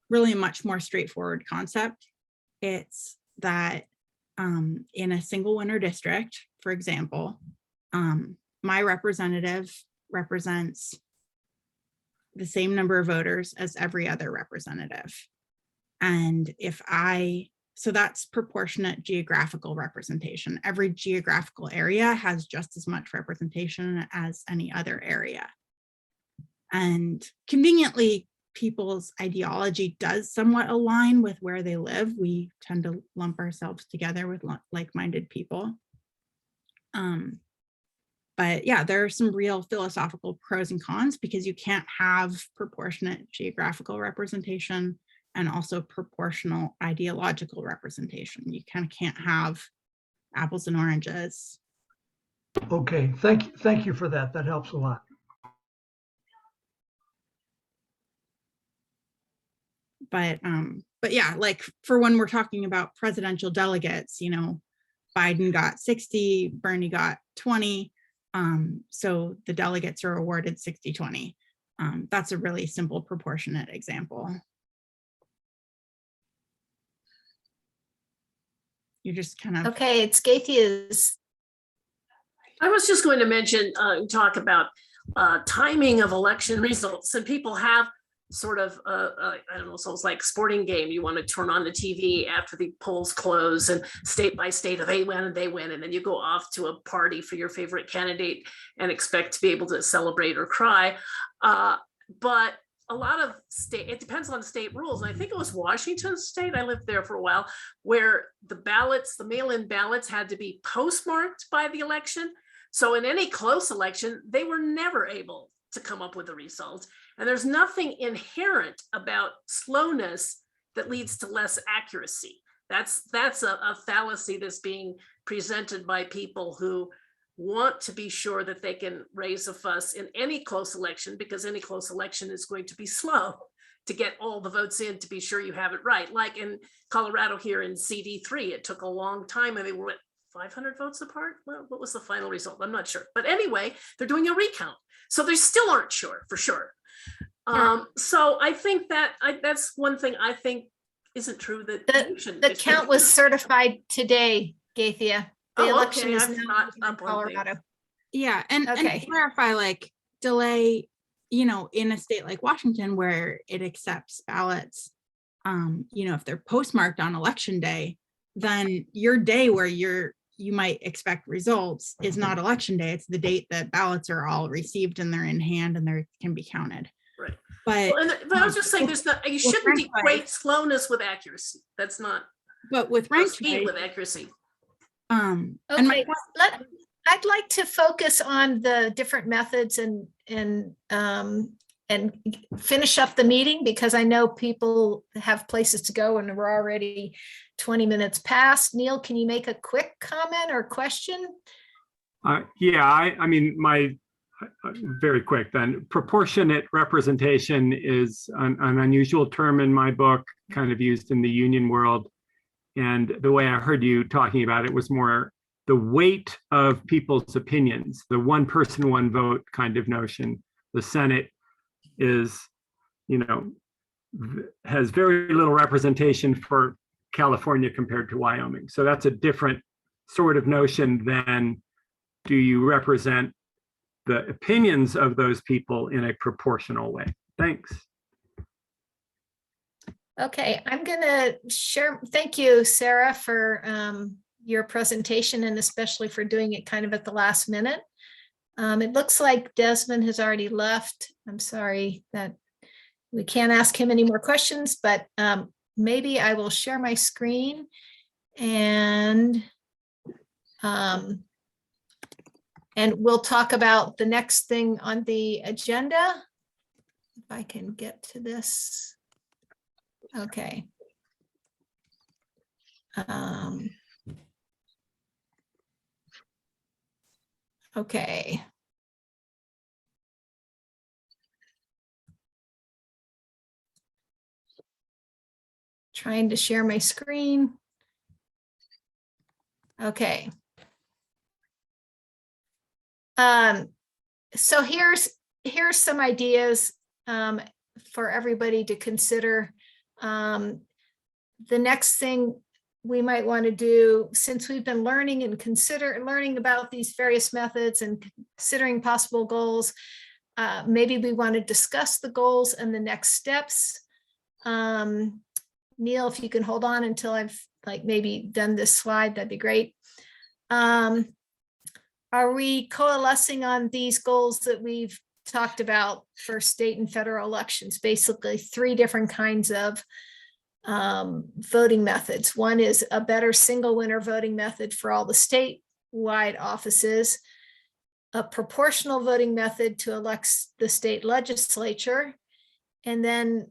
really a much more straightforward concept. It's that in a single winner district, for example, my representative represents the same number of voters as every other representative. And if I So that's proportionate geographical representation. Every geographical area has just as much representation as any other area. And conveniently, people's ideology does somewhat align with where they live. We tend to lump ourselves together with like-minded people. But yeah, there are some real philosophical pros and cons because you can't have proportionate geographical representation and also proportional ideological representation. You kind of can't have apples and oranges. Okay, thank you for that. That helps a lot. But yeah, like for when we're talking about presidential delegates, you know, Biden got 60, Bernie got 20. So the delegates are awarded 60-20. That's a really simple proportionate example. You just kind of. Okay, it's Gaithia's. I was just going to mention, talk about timing of election results, and people have sort of, I don't know, so it's like sporting game. You want to turn on the TV after the polls close and state by state, they win and they win. And then you go off to a party for your favorite candidate and expect to be able to celebrate or cry. But a lot of state, it depends on state rules. And I think it was Washington state, I lived there for a while, where the ballots, the mail-in ballots had to be postmarked by the election. So in any close election, they were never able to come up with a result. And there's nothing inherent about slowness that leads to less accuracy. That's a fallacy that's being presented by people who want to be sure that they can raise a fuss in any close election, because any close election is going to be slow to get all the votes in to be sure you have it right. Like in Colorado here in CD3, it took a long time and they were 500 votes apart. Well, what was the final result? I'm not sure. But anyway, they're doing a recount. So they still aren't sure for sure. So I think that that's one thing I think isn't true. That the count was certified today, Gaithia. The election is I'm now not in up on Colorado. Yeah, and Okay. to clarify, like delay, you know, in a state like Washington where it accepts ballots, you know, if they're postmarked on election day, then your day where you might expect results is not election day. It's the date that ballots are all received and they're in hand and they can be counted. Right. But, But I was just saying, there's not, you shouldn't ranked equate slowness with accuracy. That's not, but with or ranked speed choice, with accuracy. and my Okay, I'd like to focus on the different methods and finish up the meeting because I know people have places to go and we're already 20 minutes past. Neil, can you make a quick comment or question? Yeah, I mean, very quick then. Proportionate representation is an unusual term in my book, kind of used in the union world. And the way I heard you talking about it was more the weight of people's opinions, the one person, one vote kind of notion. The Senate is, you know, has very little representation for California compared to Wyoming. So that's a different sort of notion than do you represent the opinions of those people in a proportional way. Thanks. Okay, I'm gonna share, thank you, Sarah, for your presentation and especially for doing it kind of at the last minute. It looks like Desmond has already left. I'm sorry that we can't ask him any more questions, but maybe I will share my screen and we'll talk about the next thing on the agenda. If I can get to this. Okay. Okay. Trying to share my screen. Okay. So here's some ideas for everybody to consider. The next thing we might want to do, since we've been learning and learning about these various methods and considering possible goals, maybe we want to discuss the goals and the next steps. Neil, if you can hold on until I've like maybe done this slide, that'd be great. Are we coalescing on these goals that we've talked about for state and federal elections? Basically 3 different kinds of voting methods. One is a better single winner voting method for all the statewide offices, a proportional voting method to elect the state legislature, and then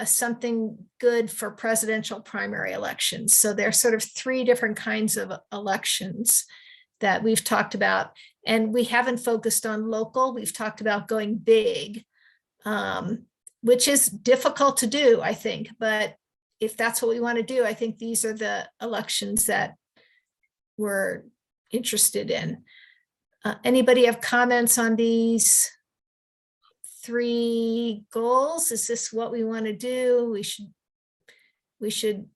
something good for presidential primary elections. So there are sort of 3 different kinds of elections that we've talked about. And we haven't focused on local. We've talked about going big, which is difficult to do, I think. But if that's what we want to do, I think these are the elections that we're interested in. Anybody have comments on these 3 goals? Is this what we want to do? We should,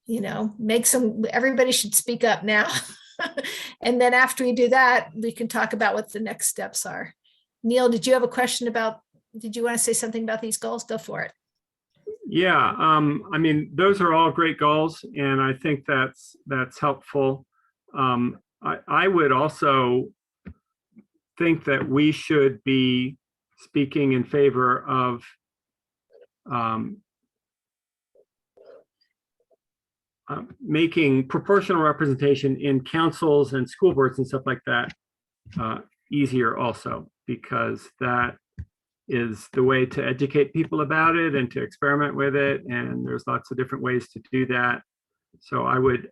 you know, everybody should speak up now. And then after we do that, we can talk about what the next steps are. Neil, did you have a question did you want to say something about these goals? Go for it. Yeah, I mean, those are all great goals, and I think that's helpful. I would also think that we should be speaking in favor of making proportional representation in councils and school boards and stuff like that easier also, because that is the way to educate people about it and to experiment with it. And there's lots of different ways to do that. So I would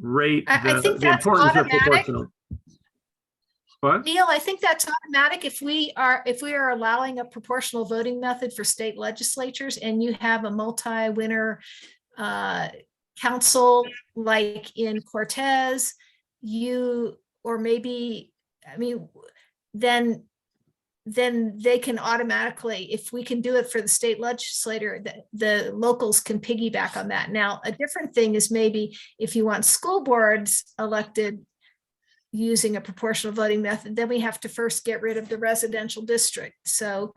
rate I think the that's importance of automatic. proportional. What? Neil, I think that's automatic. If we are allowing a proportional voting method for state legislatures and you have a multi-winner council like in Cortez, then they can automatically, if we can do it for the state legislator, the locals can piggyback on that. Now, a different thing is maybe if you want school boards elected using a proportional voting method, then we have to first get rid of the residential district. So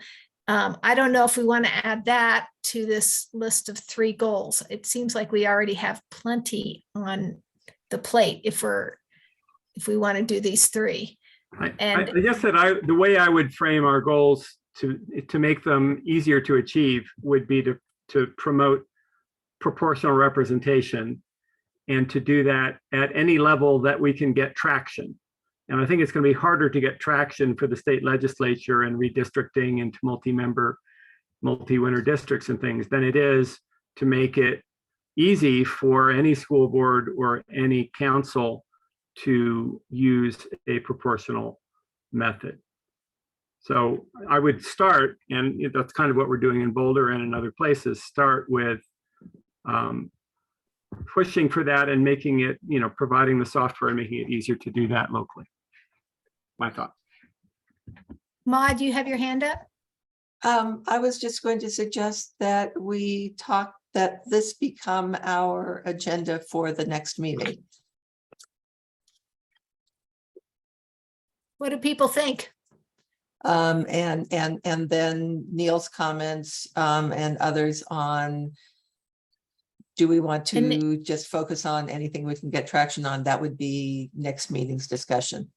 I don't know if we want to add that to this list of 3 goals. It seems like we already have plenty on the plate if we want to do these 3. I guess that the way I would frame our goals to make them easier to achieve would be to promote proportional representation, and to do that at any level that we can get traction. And I think it's going to be harder to get traction for the state legislature and redistricting into multi-winner districts and things than it is to make it easy for any school board or any council to use a proportional method. So I would start, and that's kind of what we're doing in Boulder and in other places, start with pushing for that and making it, providing the software and making it easier to do that locally. My thought. Maude, you have your hand up? I was just going to suggest that that this become our agenda for the next meeting. What do people think? And then Neil's comments and others on, do we want to just focus on anything we can get traction on? That would be next meeting's discussion.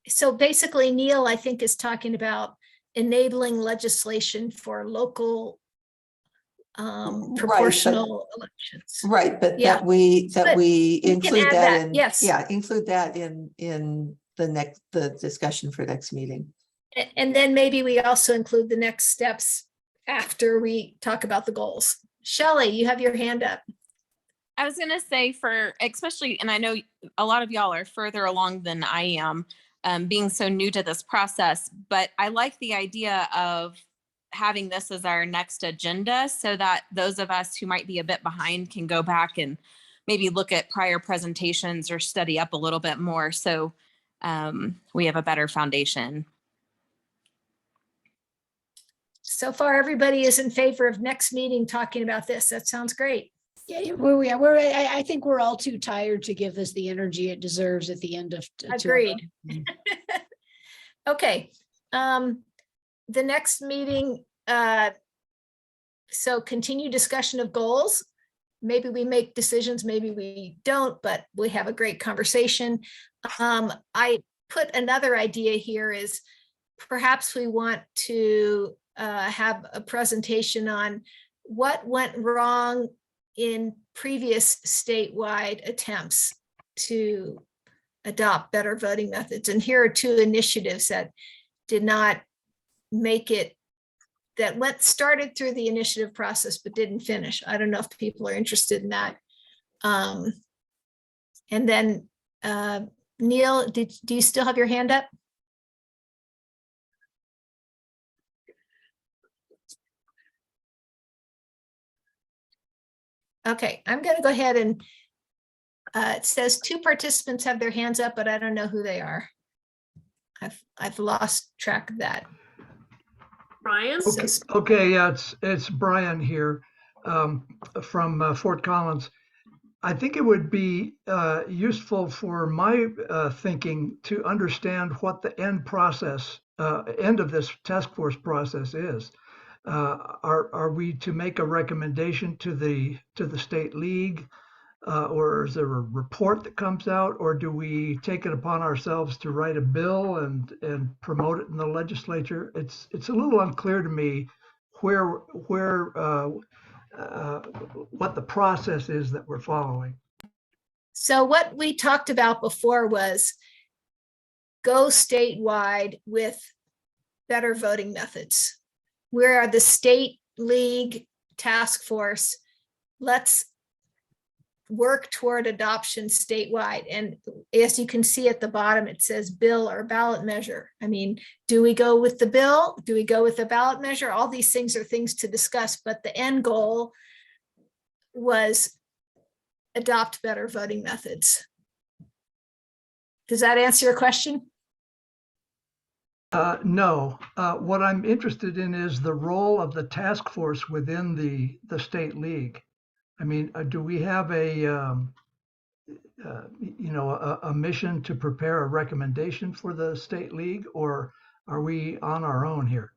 So basically, Neil, I think, is talking about enabling legislation for local proportional elections. Right, but Yeah. that we But include add that that, in, yes. yeah, include that in the discussion for next meeting. And then maybe we also include the next steps after we talk about the goals. Shelley, you have your hand up. I was going to say especially, and I know a lot of y'all are further along than I am, being so new to this process, but I like the idea of having this as our next agenda so that those of us who might be a bit behind can go back and maybe look at prior presentations or study up a little bit more. So we have a better foundation. So far, everybody is in favor of next meeting talking about this. That sounds great. Yeah, I think we're all too tired to give this the energy it deserves at the end of. Agreed. Okay. The next meeting so continue discussion of goals. Maybe we make decisions, maybe we don't, but we have a great conversation. I put another idea here is perhaps we want to have a presentation on what went wrong in previous statewide attempts to adopt better voting methods. And here are two initiatives that did not make it, that started through the initiative process but didn't finish. I don't know if people are interested in that. And then Neil, do you still have your hand up? Okay, I'm going to go ahead and it says 2 participants have their hands up, but I don't know who they are. I've lost track of that. Brian? Okay, yeah, it's Brian here from Fort Collins. I think it would be useful for my thinking to understand what the end of this task force process is. Are we to make a recommendation to the state league, or is there a report that comes out, or do we take it upon ourselves to write a bill and promote it in the legislature? It's a little unclear to me what the process is that we're following. So what we talked about before was go statewide with better voting methods. We're the state league task force. Let's work toward adoption statewide. And as you can see at the bottom, it says bill or ballot measure. I mean, do we go with the bill? Do we go with the ballot measure? All these things are things to discuss, but the end goal was adopt better voting methods. Does that answer your question? No. What I'm interested in is the role of the task force within the state league. I mean, do we have a mission to prepare a recommendation for the state league, or are we on our own here?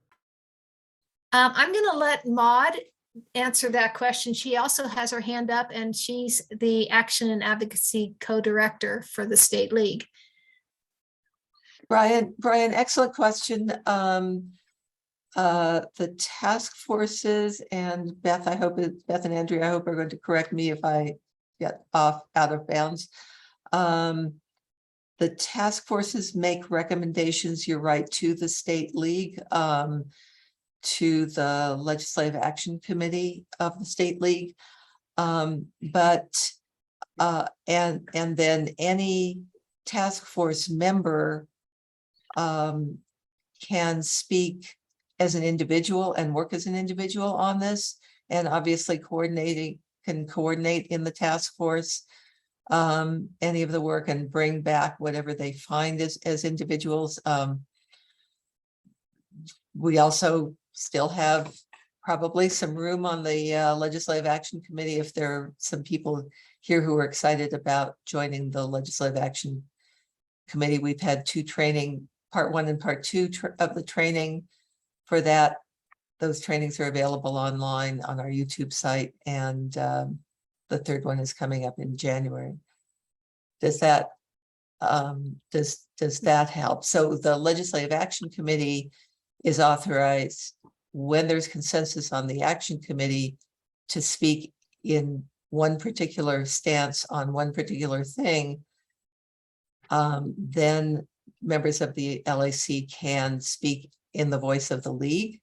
I'm going to let Maud answer that question. She also has her hand up, and she's the Action and Advocacy Co-Director for the State League. Brian, excellent question. The task forces, and Beth and Andrea, I hope are going to correct me if I get out of bounds. The task forces make recommendations, you're right, to the state league, to the Legislative Action Committee of the State League. And then any task force member can speak as an individual and work as an individual on this, and obviously can coordinate in the task force any of the work and bring back whatever they find as individuals. We also still have probably some room on the Legislative Action Committee if there are some people here who are excited about joining the Legislative Action Committee. We've had 2 training, part 1 and part 2 of the training for that. Those trainings are available online on our YouTube site, and the 3rd one is coming up in January. Does that does that help? So the Legislative Action Committee is authorized, when there's consensus on the Action Committee, to speak in one particular stance on one particular thing. Then members of the LAC can speak in the voice of the league.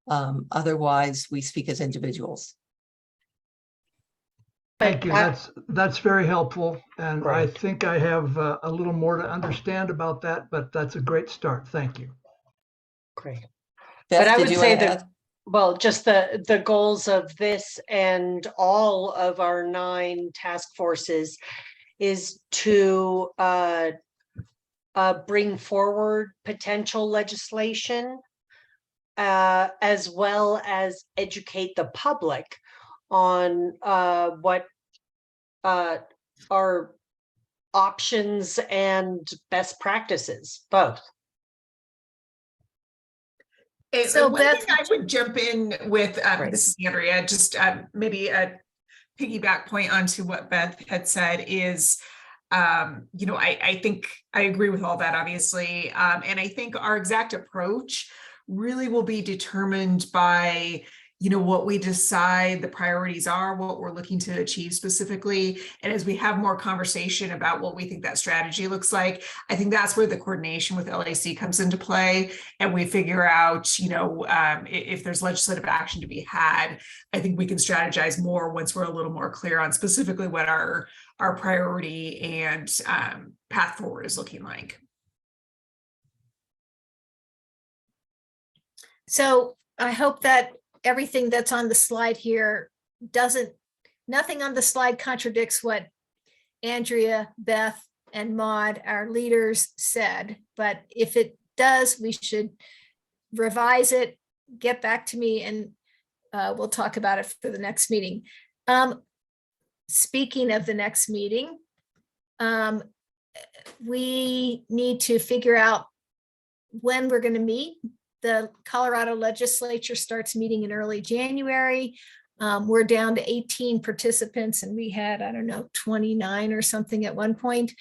Otherwise, we speak as individuals. Thank you. That's very helpful. And I think I have a little more to understand about that, but that's a great start. Thank you. Great. Beth, But I did would you say want to that, add? well, just the goals of this and all of our 9 task forces is to bring forward potential legislation, as well as educate the public on what are options and best practices, both. So One Beth- thing I would jump in with, Right. this is Andrea, just maybe a piggyback point onto what Beth had said is, I think I agree with all that, obviously. And I think our exact approach really will be determined by, what we decide the priorities are, what we're looking to achieve specifically. And as we have more conversation about what we think that strategy looks like, I think that's where the coordination with LAC comes into play. And we figure out, if there's legislative action to be had, I think we can strategize more once we're a little more clear on specifically what our priority and path forward is looking like. So I hope that everything that's on the slide here nothing on the slide contradicts what Andrea, Beth, and Maud, our leaders, said. But if it does, we should revise it, get back to me, and we'll talk about it for the next meeting. Speaking of the next meeting, we need to figure out when we're going to meet. The Colorado legislature starts meeting in early January. We're down to 18 participants and we had, 29 or something at one point.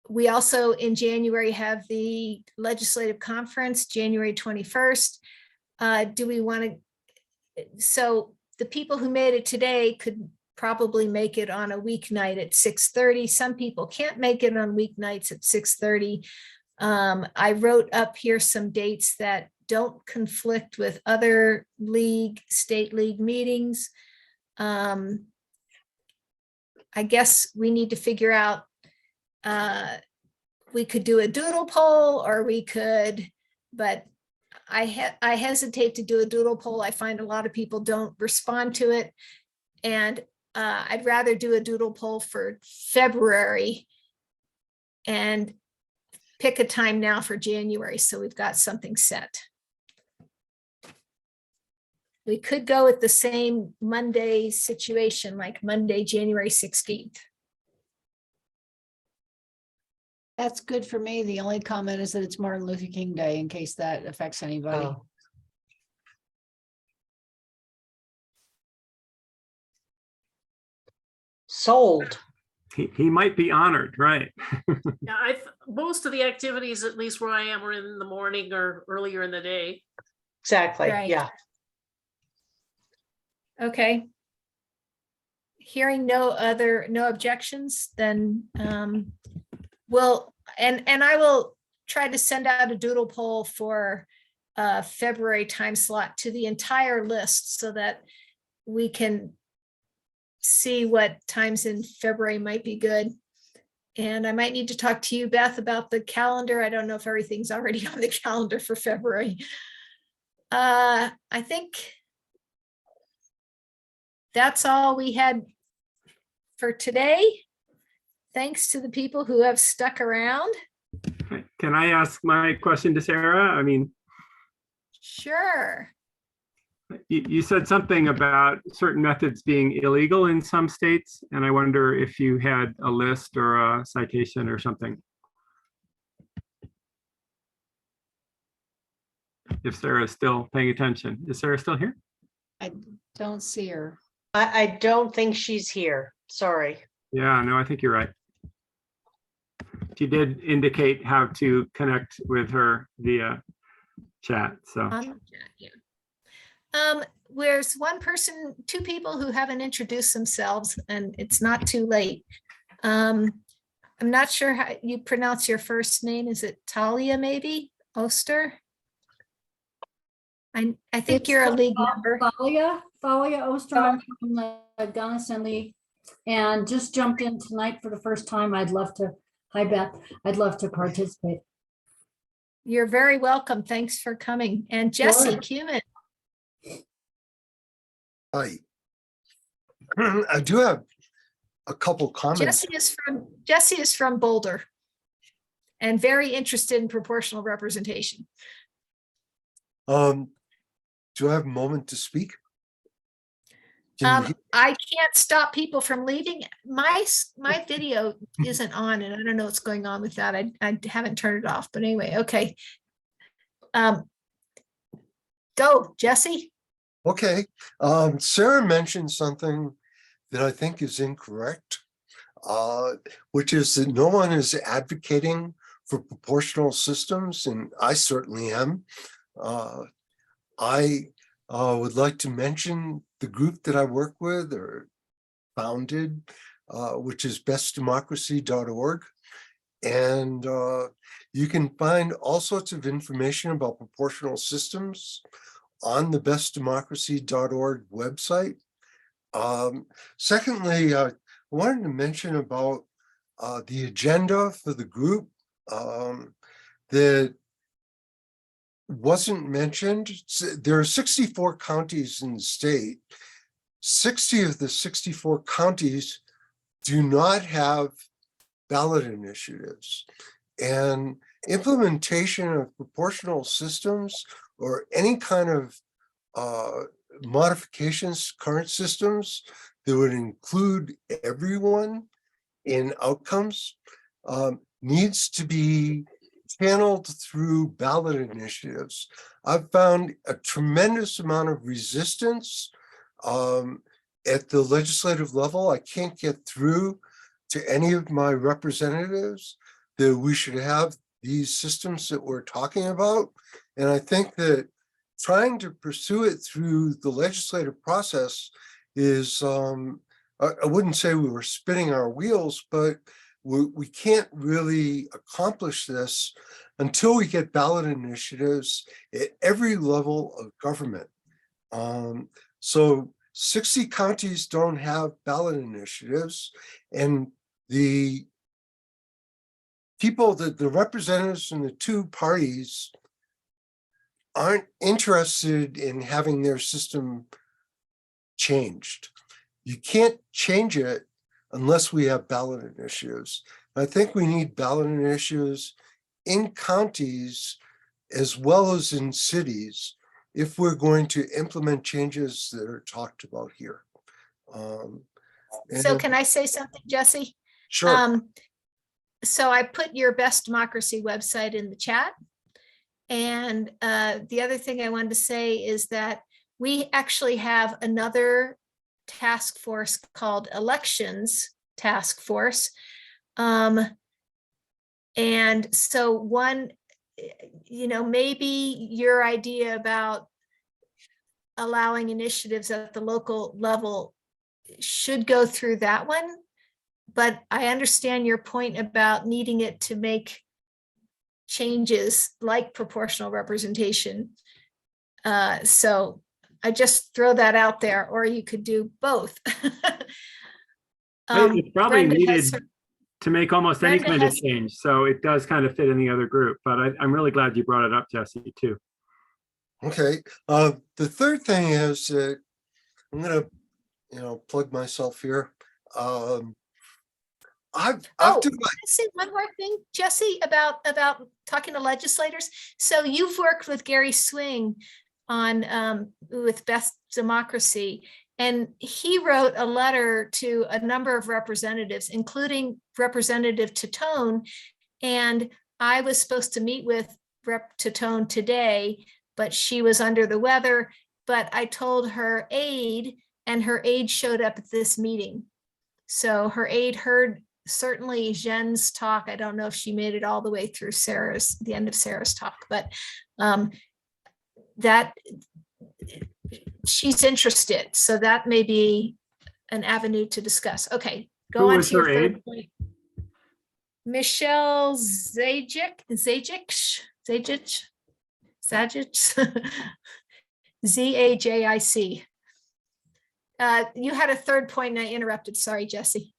We also in January have the legislative conference, January 21st. Do we want to, so the people who made it today could probably make it on a weeknight at 6:30. Some people can't make it on weeknights at 6:30. I wrote up here some dates that don't conflict with other state league meetings. I guess we need to figure out, we could do a doodle poll or we could, but I hesitate to do a doodle poll. I find a lot of people don't respond to it. And I'd rather do a doodle poll for February and pick a time now for January, so we've got something set. We could go with the same Monday situation, like Monday, January 16th. That's good for me. The only comment is that it's Martin Luther King Day, in case that affects anybody. Oh. Sold. He might be honored, right? Yeah, most of the activities, at least where I am, are in the morning or earlier in the day. Exactly, Right. yeah. Okay. Hearing no objections, then I will try to send out a doodle poll for February time slot to the entire list so that we can see what times in February might be good. And I might need to talk to you, Beth, about the calendar. I don't know if everything's already on the calendar for February. I think that's all we had for today. Thanks to the people who have stuck around. Can I ask my question to Sarah? I mean, Sure. you said something about certain methods being illegal in some states, and I wonder if you had a list or a citation or something. If Sarah's still paying attention. Is Sarah still here? I don't see her. I don't think she's here. Sorry. Yeah, no, I think you're right. She did indicate how to connect with her via chat, so. Yeah. There's two people who haven't introduced themselves, and it's not too late. I'm not sure how you pronounce your first name. Is it Talia, maybe? Oster? I think It's you're a league member. Thalia Oster, I'm from the Gunnison League, and just jumped in tonight for the first time. Hi Beth, I'd love to participate. You're very welcome. Thanks for coming. And Jesse Sure. Cumin. Hi. I do have a couple comments. Jesse is from Boulder and very interested in proportional representation. Do I have a moment to speak? Can you hear- I can't stop people from leaving. My video isn't on and I don't know what's going on with that. I haven't turned it off, but anyway, okay. Go, Jesse. Okay, Sarah mentioned something that I think is incorrect, which is that no one is advocating for proportional systems, and I certainly am. I would like to mention the group that I work with or founded, which is bestdemocracy.org. And you can find all sorts of information about proportional systems on the bestdemocracy.org website. Secondly, I wanted to mention about the agenda for the group that wasn't mentioned. There are 64 counties in the state. 60 of the 64 counties do not have ballot initiatives, and implementation of proportional systems or any kind of modifications to current systems that would include everyone in outcomes needs to be channeled through ballot initiatives. I've found a tremendous amount of resistance at the legislative level. I can't get through to any of my representatives that we should have these systems that we're talking about. And I think that trying to pursue it through the legislative process is, I wouldn't say we were spinning our wheels, but we can't really accomplish this until we get ballot initiatives at every level of government. So 60 counties don't have ballot initiatives, and the people, the representatives from the two parties aren't interested in having their system changed. You can't change it unless we have ballot initiatives. I think we need ballot initiatives in counties as well as in cities if we're going to implement changes that are talked about here. So can I say something, Jesse? Sure. So I put your Best Democracy website in the chat. And the other thing I wanted to say is that we actually have another task force called Elections Task Force. And so one, maybe your idea about allowing initiatives at the local level should go through that one. But I understand your point about needing it to make changes like proportional representation. So I just throw that out there, or you could do both. It's probably Brenda has needed to make almost any Brenda kind of has- change. So it does kind of fit in the other group, but I'm really glad you brought it up, Jesse, too. Okay. The third thing is that I'm gonna, plug myself here. I've Oh, done can I say one more thing, Jesse, about talking to legislators. So you've worked with Gary Swing on with Best Democracy, and he wrote a letter to a number of representatives, including Representative Titone. And I was supposed to meet with Rep Titone today, but she was under the weather. But I told her aide, and her aide showed up at this meeting. So her aide heard certainly Jen's talk. I don't know if she made it all the way through the end of Sarah's talk, but that she's interested. So that may be an avenue to discuss. Okay, go Who on was to your her third aide? point. Michelle Zajic, Z-A-J-I-C. You had a third point and I interrupted. Sorry, Jesse.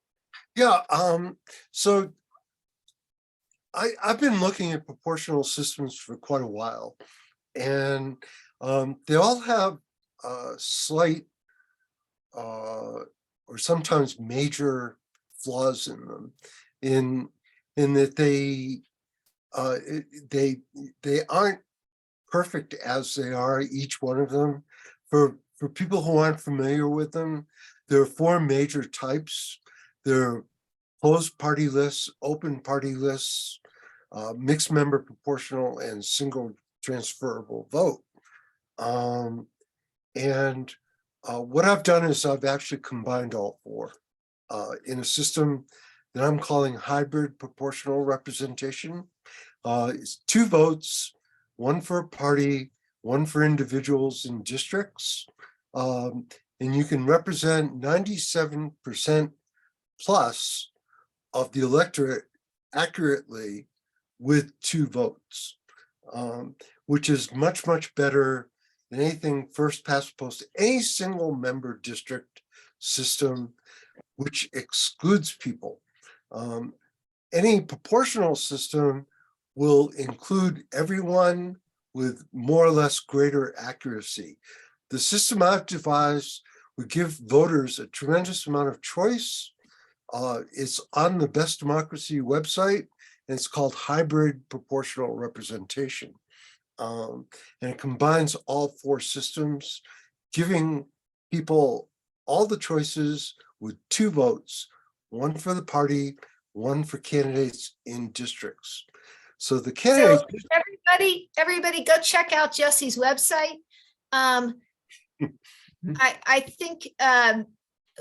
Yeah, so I've been looking at proportional systems for quite a while, and they all have slight or sometimes major flaws in them, in that they aren't perfect as they are, each one of them. For people who aren't familiar with them, there are four major types. There are closed party lists, open party lists, mixed member proportional, and single transferable vote. What I've done is I've actually combined all four in a system that I'm calling hybrid proportional representation. It's 2 votes, 1 for a party, 1 for individuals in districts. And you can represent 97% plus of the electorate accurately with 2 votes, which is much, much better than anything first past post, any single member district system, which excludes people. Any proportional system will include everyone with more or less greater accuracy. The system I've devised would give voters a tremendous amount of choice. It's on the Best Democracy website, and it's called hybrid proportional representation. And it combines all 4 systems, giving people all the choices with 2 votes, 1 for the party, 1 for candidates in districts. So the candidates. So everybody go check out Jesse's website. I think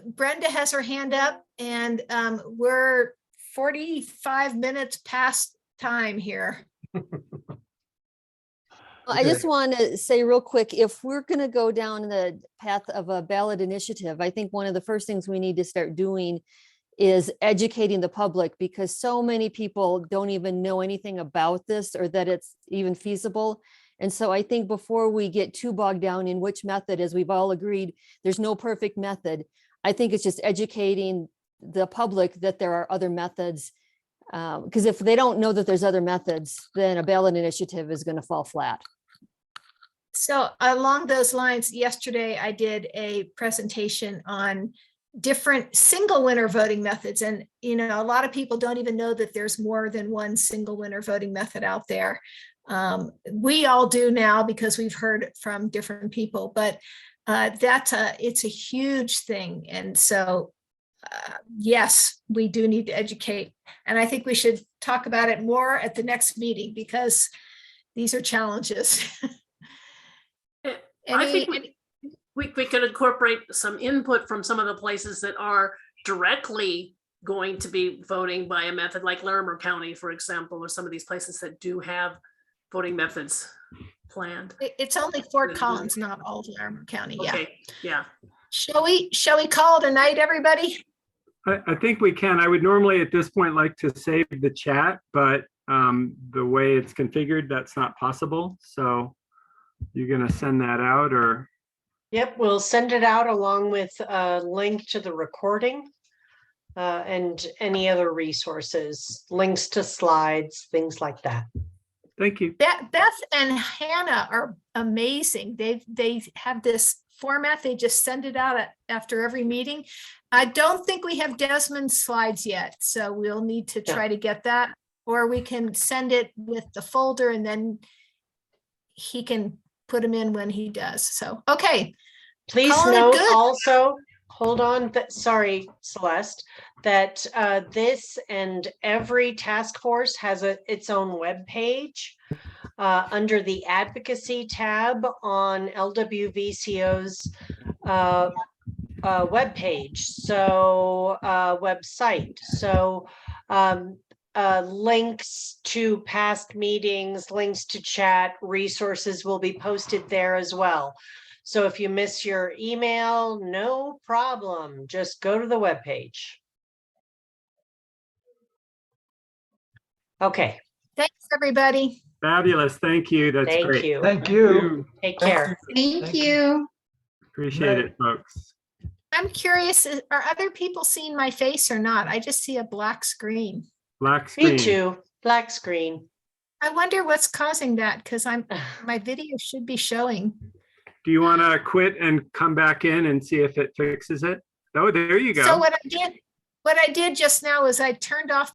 Brenda has her hand up, and we're 45 minutes past time here. I just want to say real quick, if we're going to go down the path of a ballot initiative, I think one of the first things we need to start doing is educating the public, because so many people don't even know anything about this or that it's even feasible. And so I think before we get too bogged down in which method, as we've all agreed, there's no perfect method. I think it's just educating the public that there are other methods. Because if they don't know that there's other methods, then a ballot initiative is going to fall flat. So along those lines, yesterday I did a presentation on different single winner voting methods. And, you know, a lot of people don't even know that there's more than one single winner voting method out there. We all do now because we've heard from different people, but it's a huge thing. And so, yes, we do need to educate. And I think we should talk about it more at the next meeting, because these are challenges. I think we could incorporate some input from some of the places that are directly going to be voting by a method, like Larimer County, for example, or some of these places that do have voting methods planned. It's only Fort Collins, not all of Larimer County. Yeah. Okay. Yeah. Shall we call it a night, everybody? I think we can. I would normally at this point like to save the chat, but the way it's configured, that's not possible. So you're going to send that out, or? Yep, we'll send it out along with a link to the recording and any other resources, links to slides, things like that. Thank you. Beth and Hannah are amazing. They have this format. They just send it out after every meeting. I don't think we have Desmond's slides yet, so we'll need to try to get that, or we can send it with the folder and then he can put them in when he does. So, okay. Please note also, hold on, sorry, Celeste, that this and every task force has its own web page under the advocacy tab on LWVCO's web page, so website. So links to past meetings, links to chat, resources will be posted there as well. So if you miss your email, no problem. Just go to the webpage. Okay. Thanks, everybody. Fabulous. Thank you. That's great. Thank you. Thank you. Take care. Thank you. Appreciate it, folks. I'm curious, are other people seeing my face or not? I just see a black screen. Black screen. Me too. Black screen. I wonder what's causing that, because my video should be showing. Do you want to quit and come back in and see if it fixes it? Oh, there you go. So what I did just now is I turned off